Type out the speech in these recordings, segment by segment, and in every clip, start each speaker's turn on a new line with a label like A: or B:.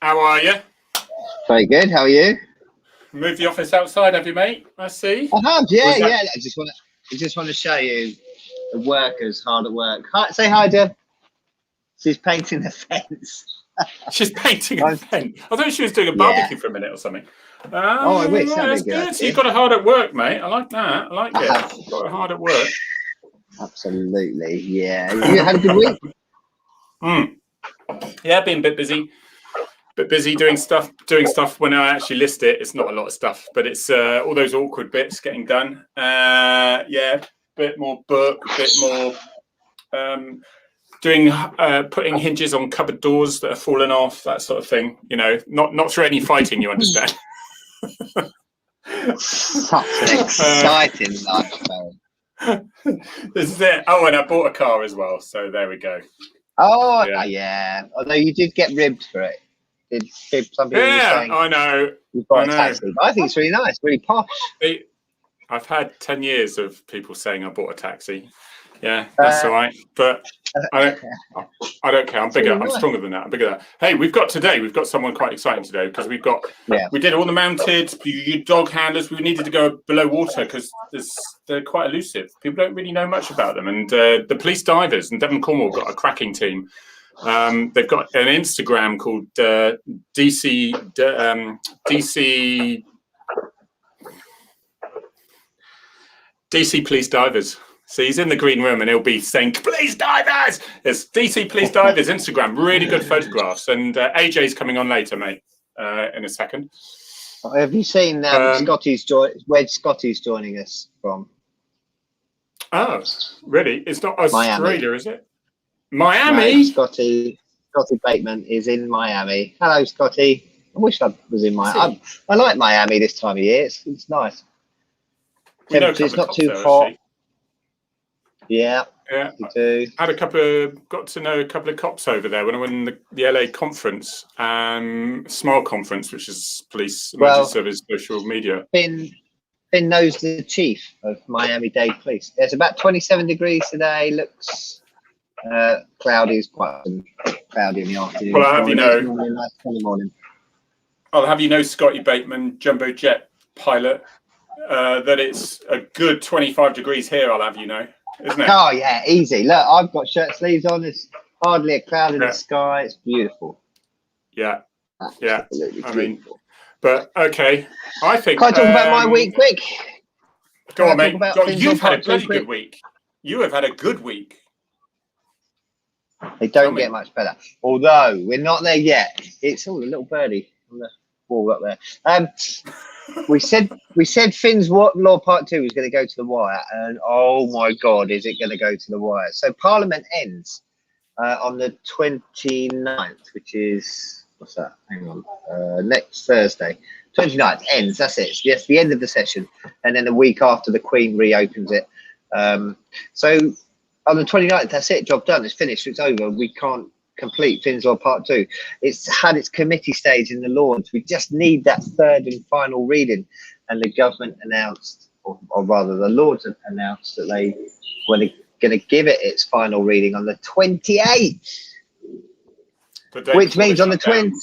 A: How are you?
B: Very good. How are you?
A: Moved the office outside, have you, mate? I see.
B: I have. Yeah, yeah. I just want to show you the workers hard at work. Hi, say hi, Dev. She's painting the fence.
A: She's painting a fence. I thought she was doing a barbecue for a minute or something.
B: Oh, I wish.
A: That's good. So you got her hard at work, mate. I like that. I like it. You got her hard at work.
B: Absolutely. Yeah. You had a good week?
A: Yeah, been a bit busy. Doing stuff when I actually list it. It's not a lot of stuff, but it's all those awkward bits getting done. Yeah, bit more book, bit more doing putting hinges on cupboard doors that are falling off, that sort of thing. You know, not through any fighting, you understand.
B: Such an exciting life,
A: This is it. Oh, and I bought a car as well, so there we go.
B: Oh yeah. Although you did get ribbed for it. Some people were saying,
A: I know.
B: You've got a taxi. I think it's really nice, really posh.
A: I've had 10 years of people saying I bought a taxi. Yeah, that's all right. But I don't care. I'm bigger. I'm stronger than that. I'm bigger than that. Hey, we've got someone quite exciting today because we did all the mounted dog handlers. We needed to go below water because they're quite elusive. People don't really know much about them. And the police divers and Devon, Cornwall got a cracking team. They've got an Instagram called DC Police Divers. So he's in the green room and he'll be saying, "Police Divers!" It's DC Police Divers Instagram. Really good photographs. And AJ's coming on later, mate, in a second.
B: Have you seen where Scotty's joining us from?
A: Oh, really? It's not Australia,
B: Miami.
A: Is it? Miami?
B: No, Scotty Bateman is in Miami. Hello, Scotty. I wish I was in Miami. I like Miami this time of year. It's nice. Temperature's not too hot. Yeah. You do.
A: Got to know a couple of cops over there when I went in the LA conference, Smile conference, which is police emergency service social media.
B: Finn knows the chief of Miami-Dade Police. It's about 27 degrees today. Looks cloudy. Is quite cloudy in the afternoon.
A: Well, I'll have you know.
B: Nice sunny morning.
A: I'll have you know, Scotty Bateman, jumbo jet pilot, that it's a good 25 degrees here. I'll have you know. Isn't it?
B: Oh yeah, easy. Look, I've got shirt sleeves on. There's hardly a cloud in the sky. It's beautiful.
A: Yeah,
B: absolutely beautiful.
A: But okay, I think.
B: Can I talk about my week quick?
A: Go on, mate. You've had a bloody good week. You have had a good week.
B: They don't get much better. Although we're not there yet. It's a little birdie on the wall up there. We said Finn's Law Part 2 was going to go to the wire, and oh my God, is it going to go to the wire? So Parliament ends on the 29th, which is, what's that? Hang on, next Thursday. 29th ends, that's it. Yes, the end of the session, and then a week after the Queen reopens it. So on the 29th, that's it, job done, it's finished, it's over. We can't complete Finn's Law Part 2. It's had its committee stage in the Lords. We just need that third and final reading, and the government announced, or rather the Lords announced, that they were going to give it its final reading on the 28th, which means on the 20th.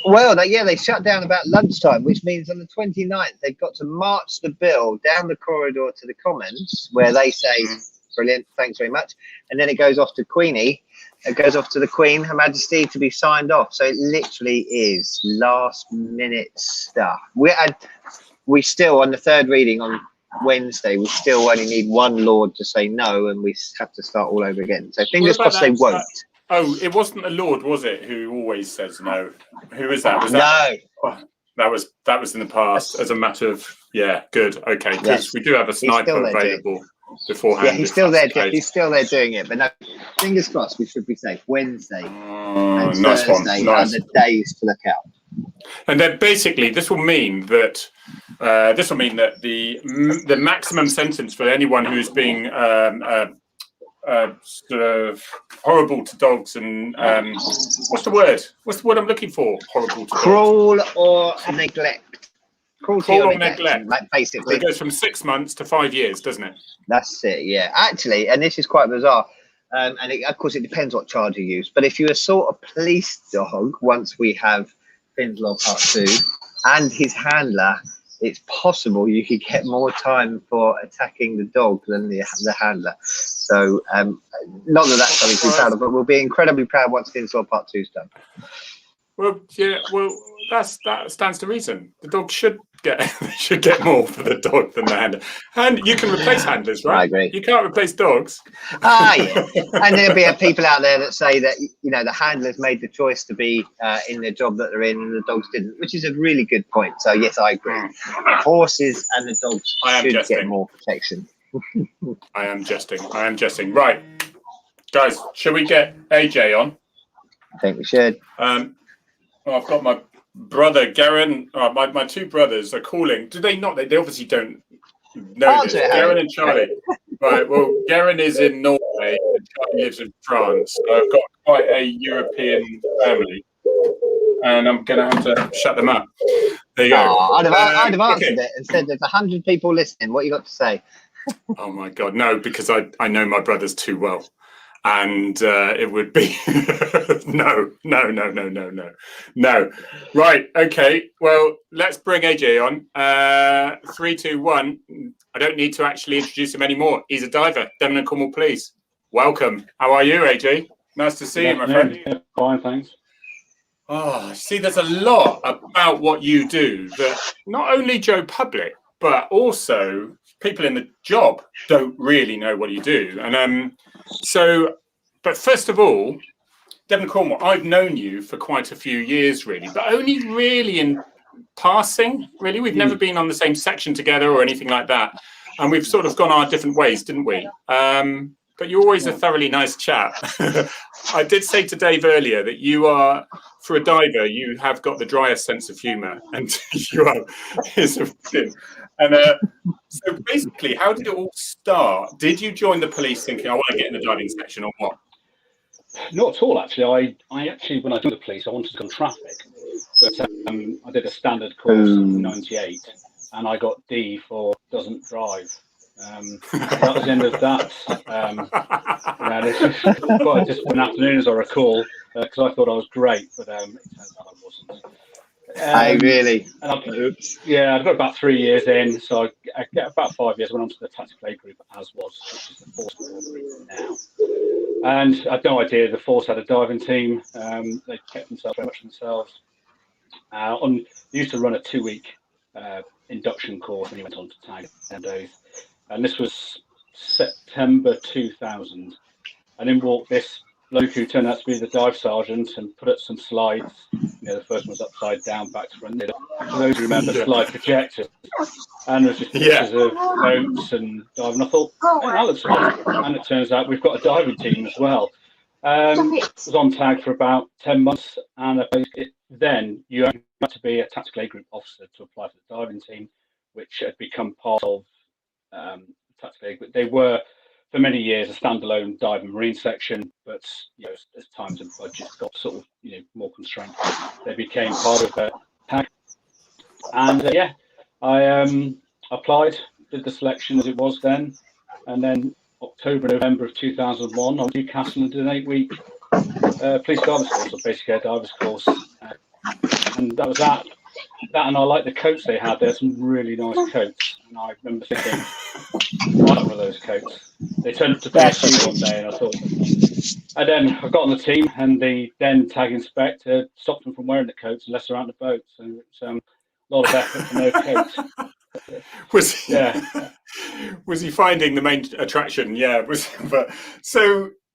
B: Well, they shut down about lunchtime, which means on the 29th they've got to march the bill down the corridor to the Commons, where they say, "Brilliant, thanks very much," and then it goes off to Queenie. It goes off to the Queen, Her Majesty, to be signed off. So it literally is last minute stuff. We still, on the third reading on Wednesday, we still only need one Lord to say no, and we have to start all over again. So fingers crossed they won't.
A: It wasn't a Lord, was it, who always says no? Who is that? That was in the past as a matter of, good. Okay, because we do have a sniper available beforehand.
B: Yeah, he's still there. He's still there doing it. But no, fingers crossed, we should be safe. Wednesday and Thursday are the days to look out.
A: And then basically, this will mean that the maximum sentence for anyone who's being sort of horrible to dogs and what's the word? What's the word I'm looking for? Horrible to
B: cruel dogs. Or neglect. Cruelty or
A: neglect.
B: Basically,
A: it goes from 6 months to 5 years, doesn't it?
B: That's it. Yeah, actually, and this is quite bizarre. Of course, it depends what charge you use. But if you assault a police dog, once we have Finn's Law Part 2 and his handler, it's possible you could get more time for attacking the dog than the handler. So, not that that's something to be proud of, but we'll be incredibly proud once Finn's Law Part 2's done.
A: Well, yeah, well, that stands to reason. The dog should get more for the dog than the handler. And you can replace handlers, right?
B: I agree.
A: You can't replace dogs.
B: Yeah. And there'll be people out there that say that, you know, the handlers made the choice to be in the job that they're in and the dogs didn't, which is a really good point. So, yes, I agree. Horses and the dogs should get more protection.
A: I am jesting. Right. Guys, shall we get AJ on?
B: I think we should.
A: Well, I've got my brother, Garen. My two brothers are calling. Do they not? They obviously don't know this. Garen and Charlie. Right. Well, Garen is in Norway and Charlie lives in France. So I've got quite a European family. And I'm going to have to shut them up. There you go.
B: I'd have answered it and said there's 100 people listening. What you got to say?
A: Oh, my God. No, because I know my brothers too well. And it would be no. Right. Okay. Well, let's bring AJ on. 3, 2, 1. I don't need to actually introduce him anymore. He's a diver. Devon and Cornwall Police. Welcome. How are you, AJ? Nice to see you, my friend.
C: Yeah, fine, thanks.
A: Oh, see, there's a lot about what you do that not only Joe Public, but also people in the job don't really know what you do. And but first of all, Devon Cornwall, I've known you for quite a few years, really, but only really in passing, really. We've never been on the same section together or anything like that. And we've sort of gone our different ways, didn't we? But you're always a thoroughly nice chap. I did say to Dave earlier that you are, for a diver, you have got the driest sense of humour, and you are. And so basically, how did it all start? Did you join the police thinking, I want to get in the diving section, or what?
C: Not at all, actually. I actually, when I joined the police, I wanted to become traffic, but I did a standard course in '98, and I got D for doesn't drive. That was the end of that. This was quite a disciplined afternoon, as I recall, because I thought I was great, but it turns out I wasn't.
B: Really?
C: Oops. Yeah, I've got about 3 years in, so I get about 5 years. Went on to the tactical aid group, which is the force group now. And I had no idea the force had a diving team. They kept themselves very much themselves. They used to run a 2-week induction course when you went on to tag 10 days. And this was September 2000. And in walked this bloke who turned out to be the dive sergeant and put up some slides. You know, the first one was upside down, back to front. For those who remember, slide projectors. And there was just pictures of boats and diving. I thought, hey, that looks awesome. And it turns out we've got a diving team as well. Was on tag for about 10 months. And then you had to be a tactical aid group officer to apply for the diving team, which had become part of tactical aid. But they were, for many years, a standalone dive and marine section, but you know, as times and budgets got sort of more constrained, they became part of the tag. And I applied, did the selection as it was then, and then October, November of 2001, I went to Newcastle and did an 8-week police divers course, or basically a divers course, and that was that. And I like the coats they had. There's some really nice coats, and I remember thinking, I like one of those coats. They turned up to PSU one day, and I thought, and then I got on the team, and the then tag inspector stopped them from wearing the coats unless they're out on the boat. So it's a lot of effort for no coats.
A: Was he finding the main attraction? Yeah.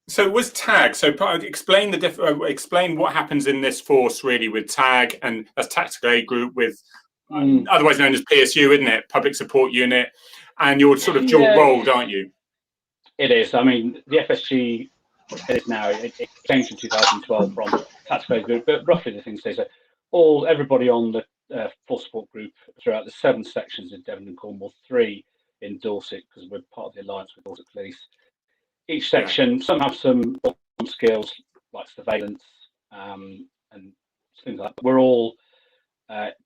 A: So was tag? So explain explain what happens in this force really with tag, and as tactical aid group with otherwise known as PSU, isn't it? Public Support Unit, and you're sort of dual rolled, aren't you?
C: It is. I mean, the FSG it is now. It changed in 2012 from tactical aid group, but roughly the thing stays. So everybody on the force support group throughout the 7 sections in Devon and Cornwall, 3 in Dorset because we're part of the alliance with Dorset Police. Each section, some have some skills like surveillance and things like that. We're all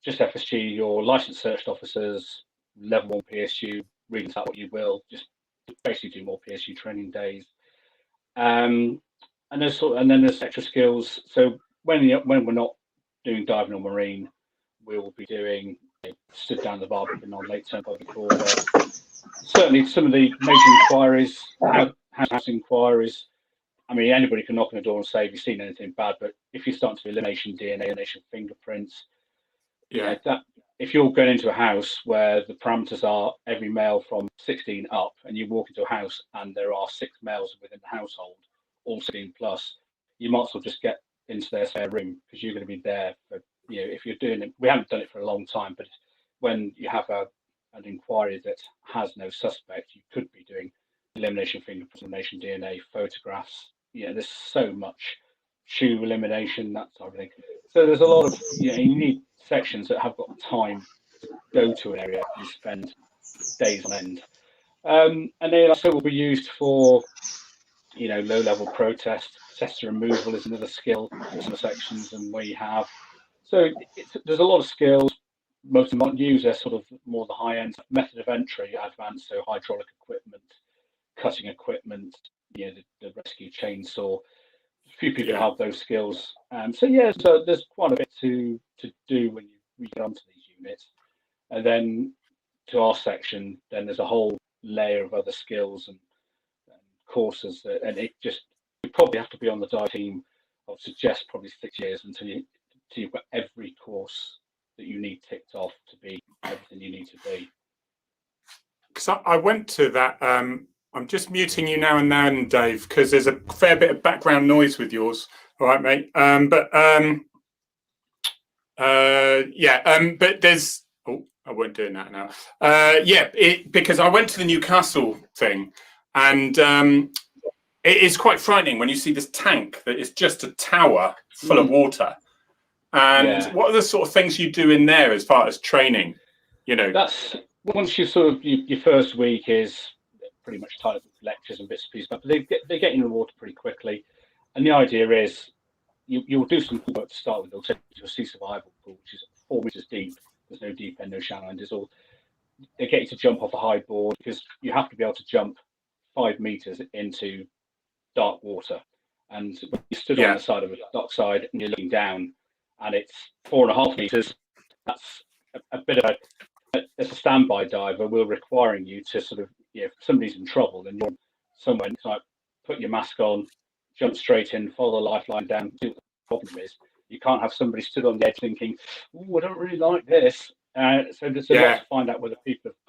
C: just FSG, your licensed search officers, level 1 PSU, read that what you will, just basically do more PSU training days. And then there's extra skills. So when we're not doing diving or marine, we'll be doing stood down the Barbican on Lake Turnpike Border. Certainly, some of the major inquiries, house inquiries. I mean, anybody can knock on the door and say, "Have you seen anything bad?" But if you start to do elimination DNA, elimination fingerprints, that if you're going into a house where the parameters are every male from 16 up, and you walk into a house and there are 6 males within the household, all 16 plus, you might as well just get into their spare room, because you're going to be there for, if you're doing it. We haven't done it for a long time, but when you have an inquiry that has no suspect, you could be doing elimination fingerprints, elimination DNA, photographs. There's so much shoe elimination, that sort of thing. So there's a lot of, you need sections that have got time to go to an area and spend days on end. And they also will be used for, low-level protest. Tester removal is another skill in some sections, and where you have. So there's a lot of skills. Most of them not use, they're sort of more the high-end method of entry, advanced, so hydraulic equipment, cutting equipment, the rescue chainsaw. A few people have those skills. So there's quite a bit to do when you get onto these units. And then to our section, then there's a whole layer of other skills and courses, and you probably have to be on the dive team, I would suggest probably 6 years until you've got every course that you need ticked off to be everything you need to be.
A: Because I went to that. I'm just muting you now and then, Dave, because there's a fair bit of background noise with yours. All right, mate. But there's. Oh, I won't do that now. Because I went to the Newcastle thing, and it is quite frightening when you see this tank that is just a tower full of water. And what are the sort of things you do in there as far as training?
C: That's once you sort of your first week is pretty much tied up with lectures and bits and pieces, but they get in the water pretty quickly. And the idea is you'll do some work to start with. They'll take you to a sea survival pool, which is 4 meters deep. There's no deep end, no shallow end. They get you to jump off a high board, because you have to be able to jump 5 meters into dark water. And when you stood on the side of a dockside and you're looking down, and it's 4.5 meters, that's a bit of as a standby diver, we're requiring you to sort of, if somebody's in trouble, then you're somewhere, like, put your mask on, jump straight in, follow the lifeline down, see what the problem is. You can't have somebody stood on the edge thinking, "Oh, I don't really like this." So there's a lot to find out whether people have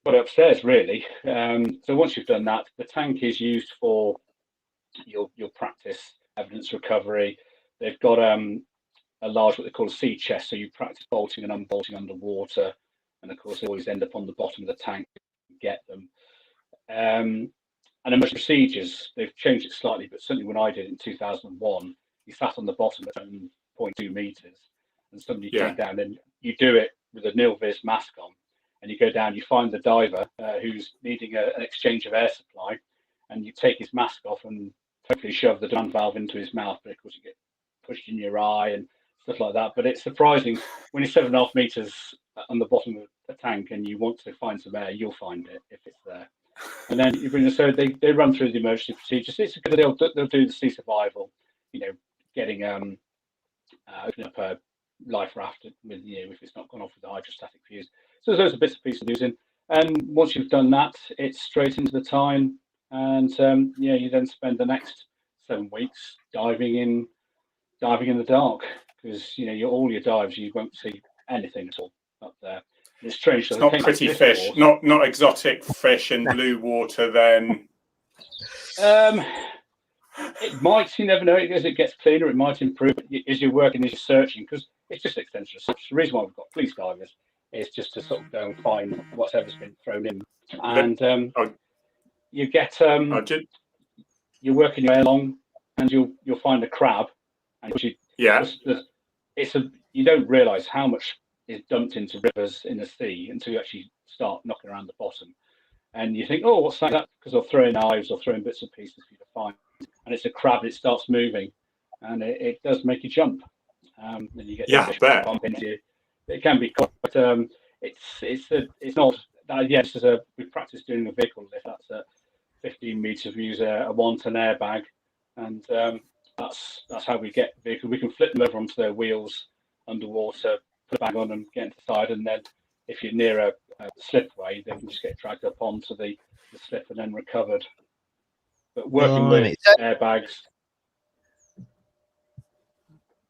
C: got upstairs, really. So once you've done that, the tank is used for your practice evidence recovery. They've got a large, what they call a sea chest, so you practice bolting and unbolting underwater, and of course they always end up on the bottom of the tank to get them. And emergency procedures, they've changed it slightly, but certainly when I did it in 2001, you sat on the bottom at 7.2 meters, and somebody came down, and you do it with a nil-vis mask on, and you go down, you find the diver who's needing an exchange of air supply, and you take his mask off and hopefully shove the demand valve into his mouth, but of course you get pushed in your eye and stuff like that. But it's surprising when you're 7.5 meters on the bottom of a tank and you want to find some air, you'll find it if it's there. And then you bring so they run through the emergency procedures. It's good. They'll do the sea survival, getting opening up a life raft with if it's not gone off with the hydrostatic fuse. So there's those bits and pieces of using. And once you've done that, it's straight into the time, and you then spend the next 7 weeks diving in the dark, because all your dives you won't see anything at all up there. It's strange.
A: It's not pretty fish, not exotic fish in blue water. Then
C: it might. You never know. As it gets cleaner, it might improve. As you're working, as you're searching, because it's just extensive research. The reason why we've got police divers is just to sort of go and find whatever's been thrown in, and you get you're working your way along, and you'll find a crab, and you don't realise how much is dumped into rivers in the sea until you actually start knocking around the bottom, and you think, "Oh, what's that?" Because they'll throw in knives or throw in bits and pieces for you to find, and it's a crab. It starts moving, and it does make you jump. Then you get bump into you. It can be quite. It's not. Yes, we practice doing a vehicle lift. That's 15 meters. We use a 1-ton airbag, and that's how we get vehicles. We can flip them over onto their wheels underwater, put a bag on them, get into the side, and then if you're near a slipway, they can just get dragged up onto the slip and then recovered. But working with airbags.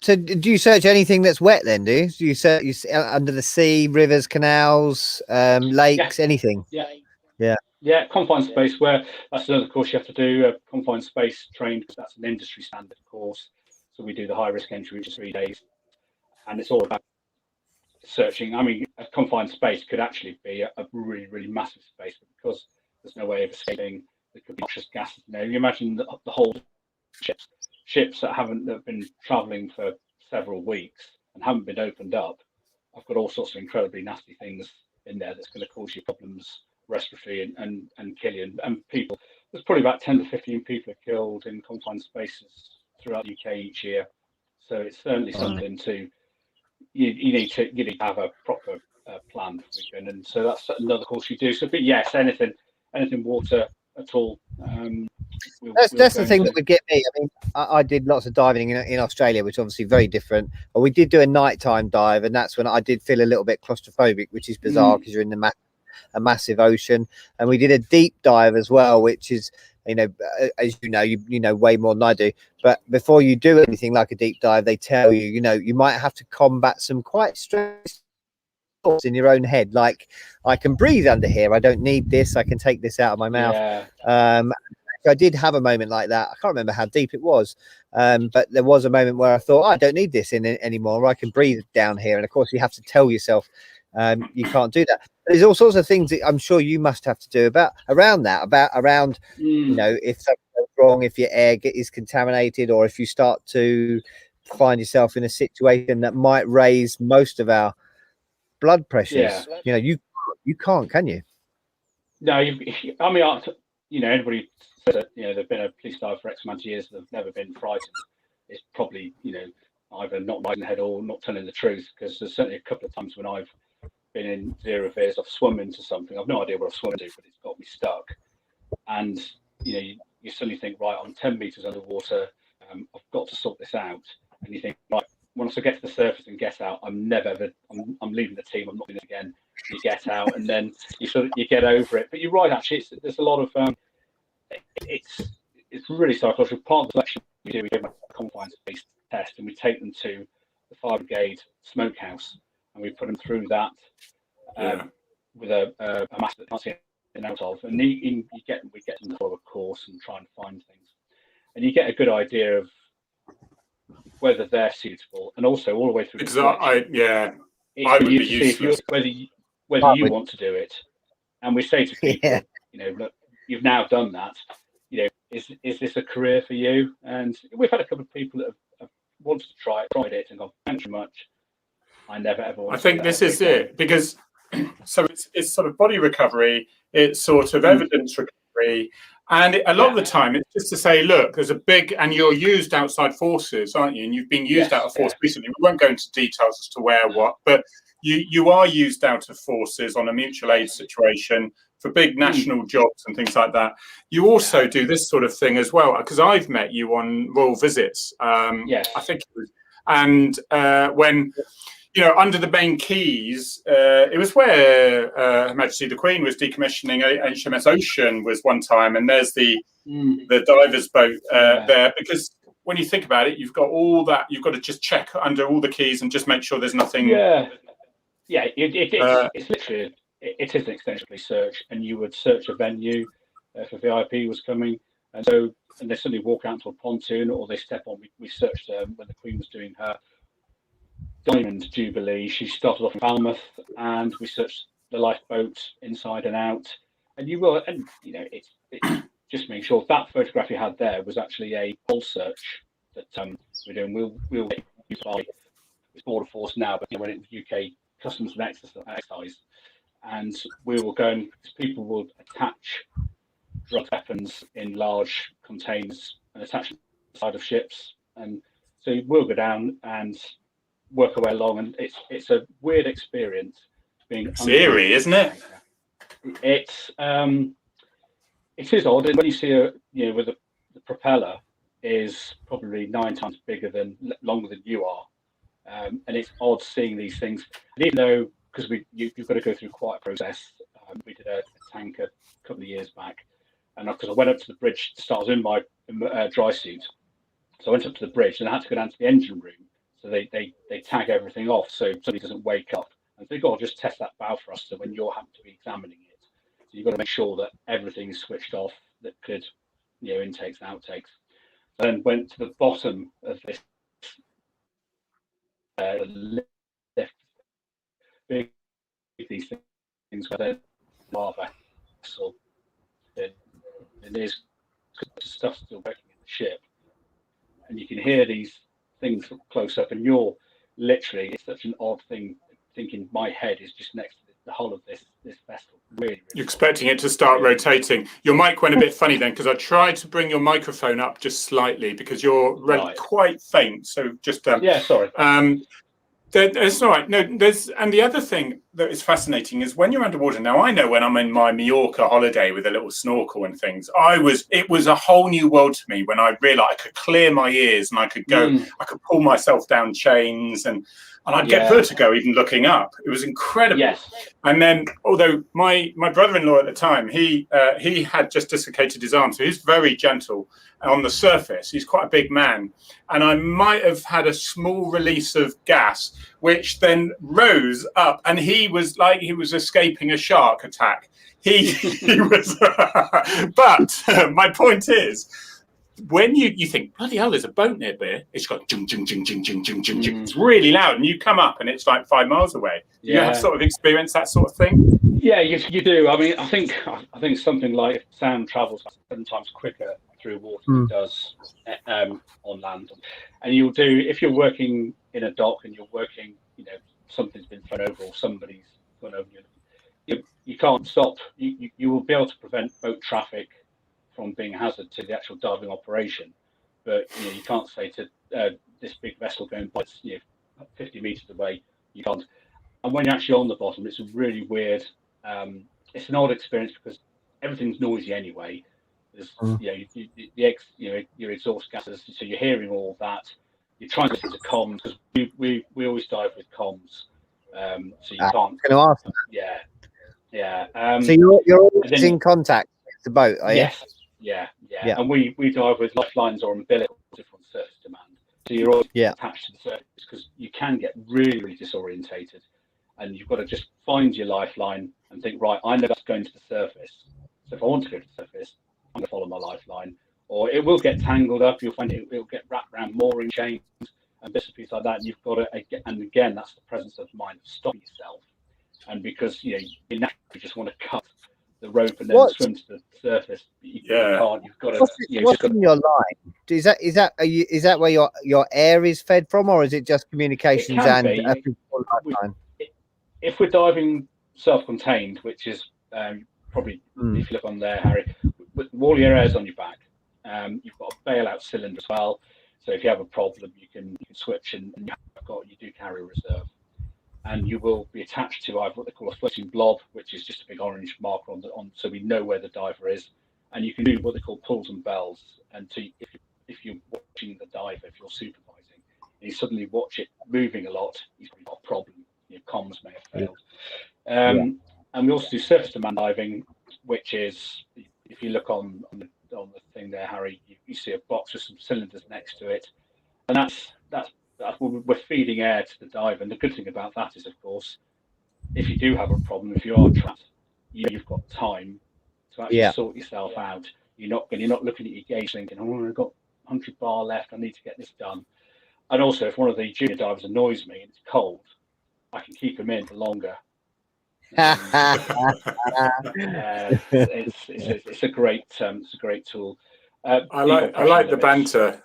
B: So do you search anything that's wet then, do you? Do you search under the sea, rivers, canals, lakes, anything?
C: Yeah, confined space, where that's another course you have to do, confined space trained, because that's an industry standard course. So we do the high risk entry, which is 3 days. And it's all about searching. I mean, a confined space could actually be a really, really massive space, but because there's no way of escaping, there could be noxious gases. You know, you imagine the whole ships that have been traveling for several weeks and haven't been opened up. I've got all sorts of incredibly nasty things in there that's going to cause you problems, respiratory and kill you. And people, there's probably about 10 to 15 people are killed in confined spaces throughout the UK each year. So it's certainly something to you need to have a proper plan for, and so that's another course you do. So, but yes, anything water at all.
B: That's the thing that would get me. I mean, I did lots of diving in Australia, which is obviously very different. But we did do a nighttime dive, and that's when I did feel a little bit claustrophobic, which is bizarre because you're in a massive ocean. And we did a deep dive as well, which is, you know, as you know way more than I do. But before you do anything like a deep dive, they tell you, you know, you might have to combat some quite stressful thoughts in your own head, like, I can breathe under here, I don't need this, I can take this out of my mouth. I did have a moment like that. I can't remember how deep it was, but there was a moment where I thought, I don't need this anymore, I can breathe down here. And of course you have to tell yourself you can't do that. There's all sorts of things that I'm sure you must have to do around you know, if something goes wrong, if your air is contaminated, or if you start to find yourself in a situation that might raise most of our blood pressures. You know, you can't, can you?
C: No, I mean, you know, anybody says that, you know, they've been a police diver for X amount of years, they've never been frightened. It's probably, you know, either not right in the head or not telling the truth, because there's certainly a couple of times when I've been in zero fears, I've swum into something, I've no idea what I've swum into, but it's got me stuck. And, you know, you suddenly think, right, I'm 10 meters underwater, I've got to sort this out. And you think, right, once I get to the surface and get out, I'm leaving the team, I'm not doing it again. You get out, and then you get over it. But you're right, actually, there's a lot of it's really psychological. Part of the selection we do, we give them a confined space test, and we take them to the fire brigade smokehouse, and we put them through that with a mask that they can't see an out of, and we get them to follow a course and try and find things, and you get a good idea of whether they're suitable, and also all the way through.
A: I would be useless.
C: Whether you want to do it, and we say to people, you know, look, you've now done that. You know, is this a career for you? And we've had a couple of people that have wanted to tried it, and gone, thanks very much. I never ever want.
A: I think this is it, because so it's sort of body recovery, it's sort of evidence recovery. And a lot of the time, it's just to say, look, there's a big, and you're used outside forces, aren't you? And you've been used out of force recently. We won't go into details as to where, what, but you are used out of forces on a mutual aid situation for big national jobs and things like that. You also do this sort of thing as well, because I've met you on royal visits. I think it was, and when, you know, under the main quays, it was where Her Majesty the Queen was decommissioning HMS Ocean was one time, and there's the diver's boat there, because when you think about it, you've got all that, you've got to just check under all the quays and just make sure there's nothing.
C: It's literally, it is an extensive search, and you would search a venue if a VIP was coming, and they suddenly walk out to a pontoon, or they step on. We searched when the Queen was doing her Diamond Jubilee. She started off in Falmouth, and we searched the lifeboat inside and out. And you will, and you know, it's just making sure that photograph you had there was actually a whole search that we're doing. We'll get used by Border Force now, but when it's UK Customs and Excise, and we will go, and people will attach drug weapons in large containers and attach them to the side of ships, and so we'll go down and work our way along, and it's a weird experience being
A: eerie, isn't it?
C: It is odd, and when you see with the propeller, is probably 9 times longer than you are, and it's odd seeing these things. And even though, because you've got to go through quite a process. We did a tanker a couple of years back, and because I went up to the bridge to start, I was in my dry suit, so I went up to the bridge and I had to go down to the engine room. So they tag everything off so somebody doesn't wake up, and they've got to just test that bow thruster when you're having to be examining it. So you've got to make sure that everything's switched off, that could, intakes and outtakes. Then went to the bottom of this lift, big these things where they're lava vessel, and there's stuff still working in the ship, and you can hear these things close up, and you're literally, it's such an odd thing, thinking my head is just next to the hull of this vessel. Really
A: you're expecting it to start rotating. Your mic went a bit funny then, because I tried to bring your microphone up just slightly because you're quite faint. So just
C: yeah, sorry.
A: It's all right. No, and the other thing that is fascinating is when you're underwater. Now, I know when I'm in my Mallorca holiday with a little snorkel and things, it was a whole new world to me when I realized I could clear my ears and I could go, I could pull myself down chains and I'd get vertigo even looking up. It was incredible.
C: Yes.
A: And then, although my brother-in-law at the time, he had just dislocated his arm, so he's very gentle on the surface. He's quite a big man, and I might have had a small release of gas, which then rose up, and he was like he was escaping a shark attack. He was. But my point is, when you think, bloody hell, there's a boat nearby, it's got jing, jing, jing, jing, jing, jing, jing, jing. It's really loud, and you come up and it's like 5 miles away. Yeah. You have sort of experienced that sort of thing?
C: Yeah, you do. I mean, I think something like sound travels 7 times quicker through water than it does on land. And you'll do, if you're working in a dock and you're working, something's been thrown over or somebody's gone over you can't stop. You will be able to prevent boat traffic from being a hazard to the actual diving operation, but you can't say to this big vessel going by 50 meters away, you can't. And when you're actually on the bottom, it's a really weird. It's an odd experience because everything's noisy anyway. There's your exhaust gases, so you're hearing all that. You're trying to listen to comms because we always dive with comms, so you can't.
B: I'm going to ask.
C: Yeah.
B: So you're always in contact with the boat, are you?
C: Yes. Yeah. And we dive with lifelines or umbilicals on surface demand. So you're always attached to the surface because you can get really, really disorientated, and you've got to just find your lifeline and think, right, I know that's going to the surface. So if I want to go to the surface, I'm going to follow my lifeline, or it will get tangled up. You'll find it'll get wrapped around mooring chains and bits and pieces like that. And you've got to, and again, that's the presence of mind of stopping yourself. And because you naturally just want to cut the rope and then swim to the surface, you can't. You've got to.
B: What's in your line? Is that where your air is fed from, or is it just communications and a physical lifeline?
C: If we're diving self-contained, which is probably if you look on there, Harry, with all your air's on your back. You've got a bailout cylinder as well, so if you have a problem, you can switch, and you do carry a reserve. And you will be attached to either what they call a floating blob, which is just a big orange marker on so we know where the diver is. And you can do what they call pulls and bells. And if you're watching the diver, if you're supervising, and you suddenly watch it moving a lot, you've got a problem. Your comms may have failed. And we also do surface to man diving, which is, if you look on the thing there, Harry, you see a box with some cylinders next to it, and that's we're feeding air to the diver. And the good thing about that is, of course, if you do have a problem, if you are trapped, you've got time to actually sort yourself out. You're not looking at your gauge thinking, oh, I've got 100 bar left, I need to get this done. And also, if one of the junior divers annoys me and it's cold, I can keep him in for longer. It's a great tool.
A: I like the banter.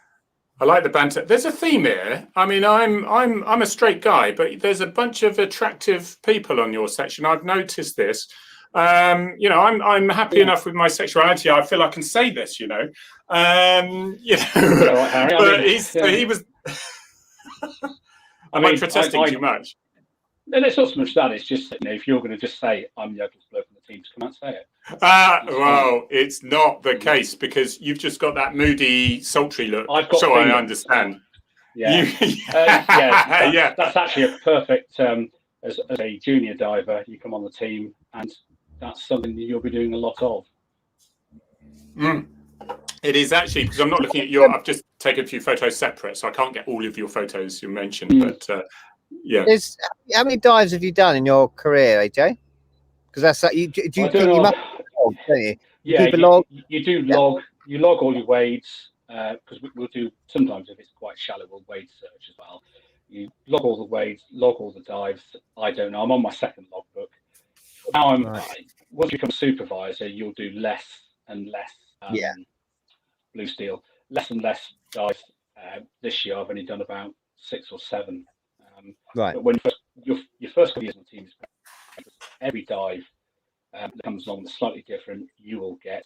A: I like the banter. There's a theme here. I mean, I'm a straight guy, but there's a bunch of attractive people on your section. I've noticed this. I'm happy enough with my sexuality. I feel I can say this. He was. Am I protesting too much?
C: And it's not so much that, it's just, if you're going to just say, I'm the ugliest bloke on the team, just come out and say it.
A: Well, it's not the case, because you've just got that moody, sultry look.
C: I've got
A: so I understand.
C: Yeah.
A: Yeah.
C: That's actually a perfect, as a junior diver, you come on the team, and that's something that you'll be doing a lot of.
A: It is actually, because I'm not looking at I've just taken a few photos separate, so I can't get all of your photos you mentioned, but yeah.
B: How many dives have you done in your career, AJ? Because that's like, you must log, don't you?
C: Yeah,
B: keep a log.
C: You do log. You log all your wades, because we'll do, sometimes if it's quite shallow, we'll wade search as well. You log all the wades, log all the dives. I don't know. I'm on my second logbook. Now once you become a supervisor, you'll do less and less blue steel, less and less dives. This year I've only done about 6 or 7. But when your first couple of years on the team, every dive that comes along that's slightly different, you will get,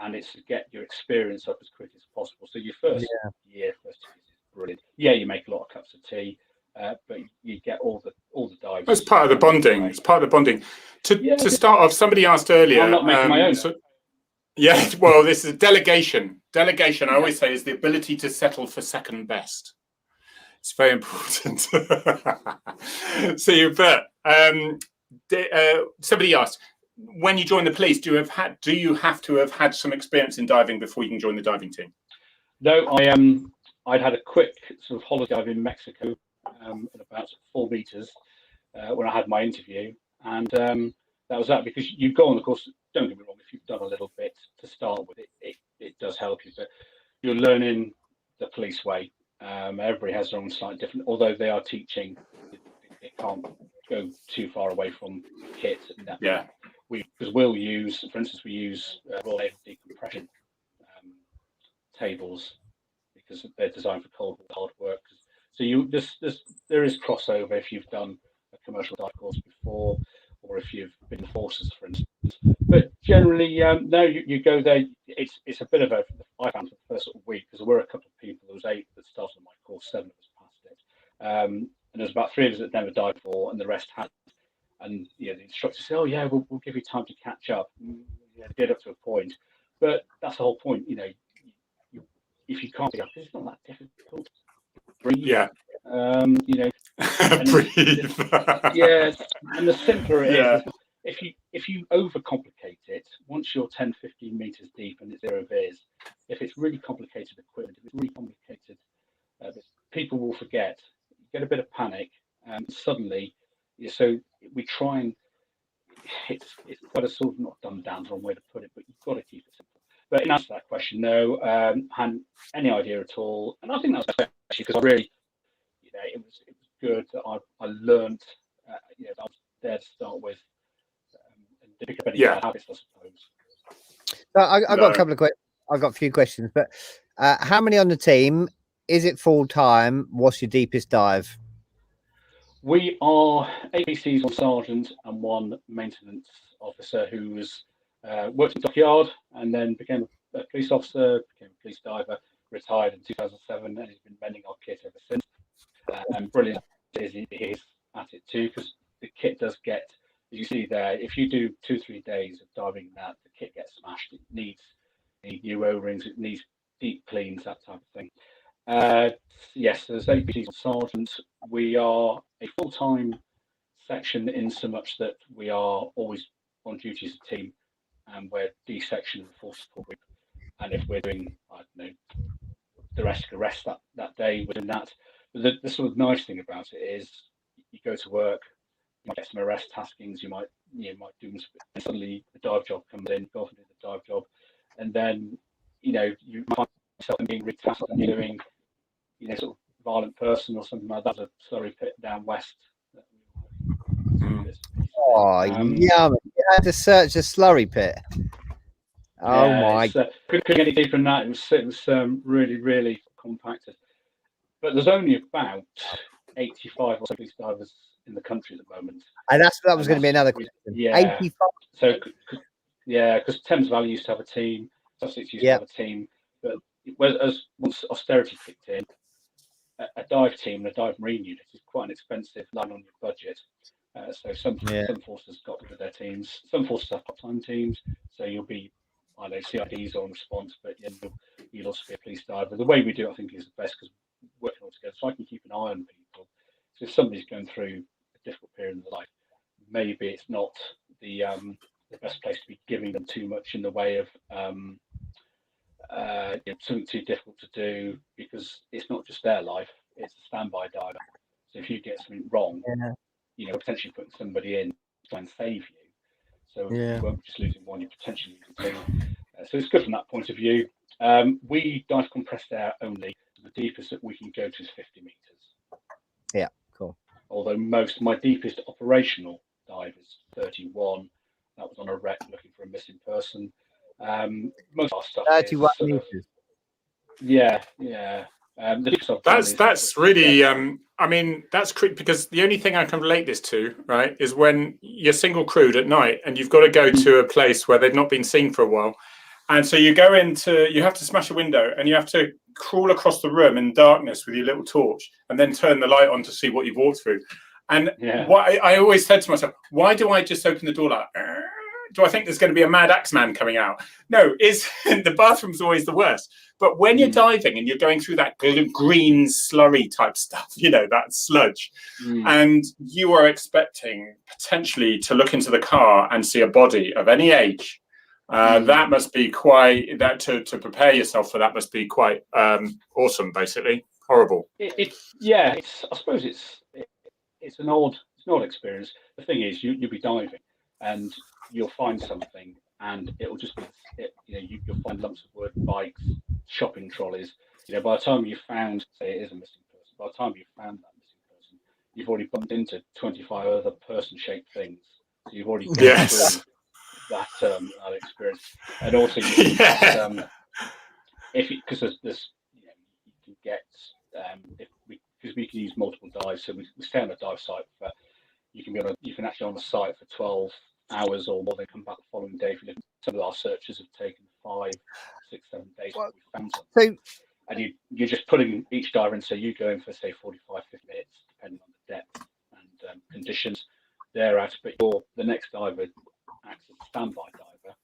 C: and it's to get your experience up as quick as possible. So your first year, first 2 years is brilliant. Yeah, you make a lot of cups of tea, but you get all the dives.
A: That's part of the bonding. It's part of the bonding. To start off, somebody asked earlier.
C: I'm not making my own.
A: Yeah, well, this is delegation. Delegation, I always say, is the ability to settle for second best. It's very important. So somebody asked, when you join the police, do you have to have had some experience in diving before you can join the diving team?
C: No, I'd had a quick sort of holiday dive in Mexico at about 4 meters when I had my interview, and that was that. Because you go on, of course, don't get me wrong, if you've done a little bit to start with, it does help you, but you're learning the police way. Everybody has their own slightly different, although they are teaching, it can't go too far away from kit. Because we'll use, for instance, we use raw air decompression tables, because they're designed for cold hard work. So there is crossover if you've done a commercial dive course before, or if you've been in the forces, for instance. But generally, no, you go there. It's a bit of I found for the first sort of week, because there were a couple of people. There was 8 that started on my course, 7 of us passed it, and there's about 3 of us that never dived before, and the rest had. And the instructor said, "Oh yeah, we'll give you time to catch up." Get up to a point, but that's the whole point. If you can't get up, it's not that difficult. Breathe.
A: Yeah.
C: Breathe. And the simpler it is, if you overcomplicate it, once you're 10, 15 meters deep and it's 0 veers, if it's really complicated equipment, if it's really complicated, people will forget. You get a bit of panic, and suddenly, so we try and it's quite a sort of not dumbed down, the wrong way to put it, but you've got to keep it simple. But in answer to that question, no, hadn't any idea at all, and I think that's actually because I really, it was good that I learned, I was there to start with, and pick up any bad habits, I suppose.
B: So I've got a couple of questions. I've got a few questions, but how many on the team? Is it full time? What's your deepest dive?
C: We are APCs, 1 sergeant and 1 maintenance officer who was worked in dockyard and then became a police officer, became a police diver, retired in 2007, and he's been mending our kit ever since. And brilliant is he is at it too, because the kit does get, as you see there, if you do 2-3 days of diving that, the kit gets smashed. It needs new O-rings, it needs deep cleans, that type of thing. Yes, there's APCs and sergeants. We are a full-time section in so much that we are always on duty as a team, and we're D section of the force support group. And if we're doing, I don't know, domestic arrest that day, we're doing that. But the sort of nice thing about it is you go to work, you might get some arrest taskings, you might do them, and suddenly the dive job comes in, go off and do the dive job, and then you find yourself being retasked and doing sort of violent person or something like that, a slurry pit down west.
B: Oh, yum! You had to search a slurry pit. Oh my!
C: Couldn't get any deeper than that. It was really, really compacted. But there's only about 85 or so police divers in the country at the moment.
B: And that was going to be another question.
C: Yeah.
B: 85.
C: So because Thames Valley used to have a team, Sussex used to have a team, but once austerity kicked in, a dive team and a dive marine unit is quite an expensive line on your budget. So some forces got rid of their teams. Some forces have part-time teams, so you'll be either CIDs or in response, but you'll also be a police diver. The way we do it, I think, is the best because we're working all together, so I can keep an eye on people. So if somebody's going through a difficult period in their life, maybe it's not the best place to be giving them too much in the way of something too difficult to do, because it's not just their life, it's a standby diver. So if you get something wrong, potentially putting somebody in to try and save you. So you won't be just losing one, you're potentially losing two. So it's good from that point of view. We dive compressed air only. The deepest that we can go to is 50 meters.
B: Yeah, cool.
C: Although my deepest operational dive is 31. That was on a wreck looking for a missing person. Most of our stuff
B: 31
C: is
B: meters.
A: That's really I mean, that's because the only thing I can relate this to, right, is when you're single crewed at night and you've got to go to a place where they've not been seen for a while, and so you have to smash a window and you have to crawl across the room in darkness with your little torch and then turn the light on to see what you've walked through. And what I always said to myself, why do I just open the door like? Do I think there's going to be a mad Axeman coming out? No, the bathroom's always the worst. But when you're diving and you're going through that green slurry type stuff, that sludge, and you are expecting potentially to look into the car and see a body of any age, that must be to prepare yourself for that must be quite awesome, basically. Horrible.
C: I suppose it's an odd experience. The thing is, you'll be diving and you'll find something, and it'll just be you'll find lumps of wood, bikes, shopping trolleys. By the time you've found, say it is a missing person, by the time you've found that missing person, you've already bumped into 25 other person-shaped things. So you've already gone through that experience, and also because there's you can get because we can use multiple dives, so we stay on a dive site for you can actually on the site for 12 hours or more, then come back the following day. Some of our searches have taken 5, 6, 7 days. We found something. And you're just putting each diver in, so you go in for say 45, 50 minutes, depending on the depth and conditions. They're out, but the next diver acts as a standby diver,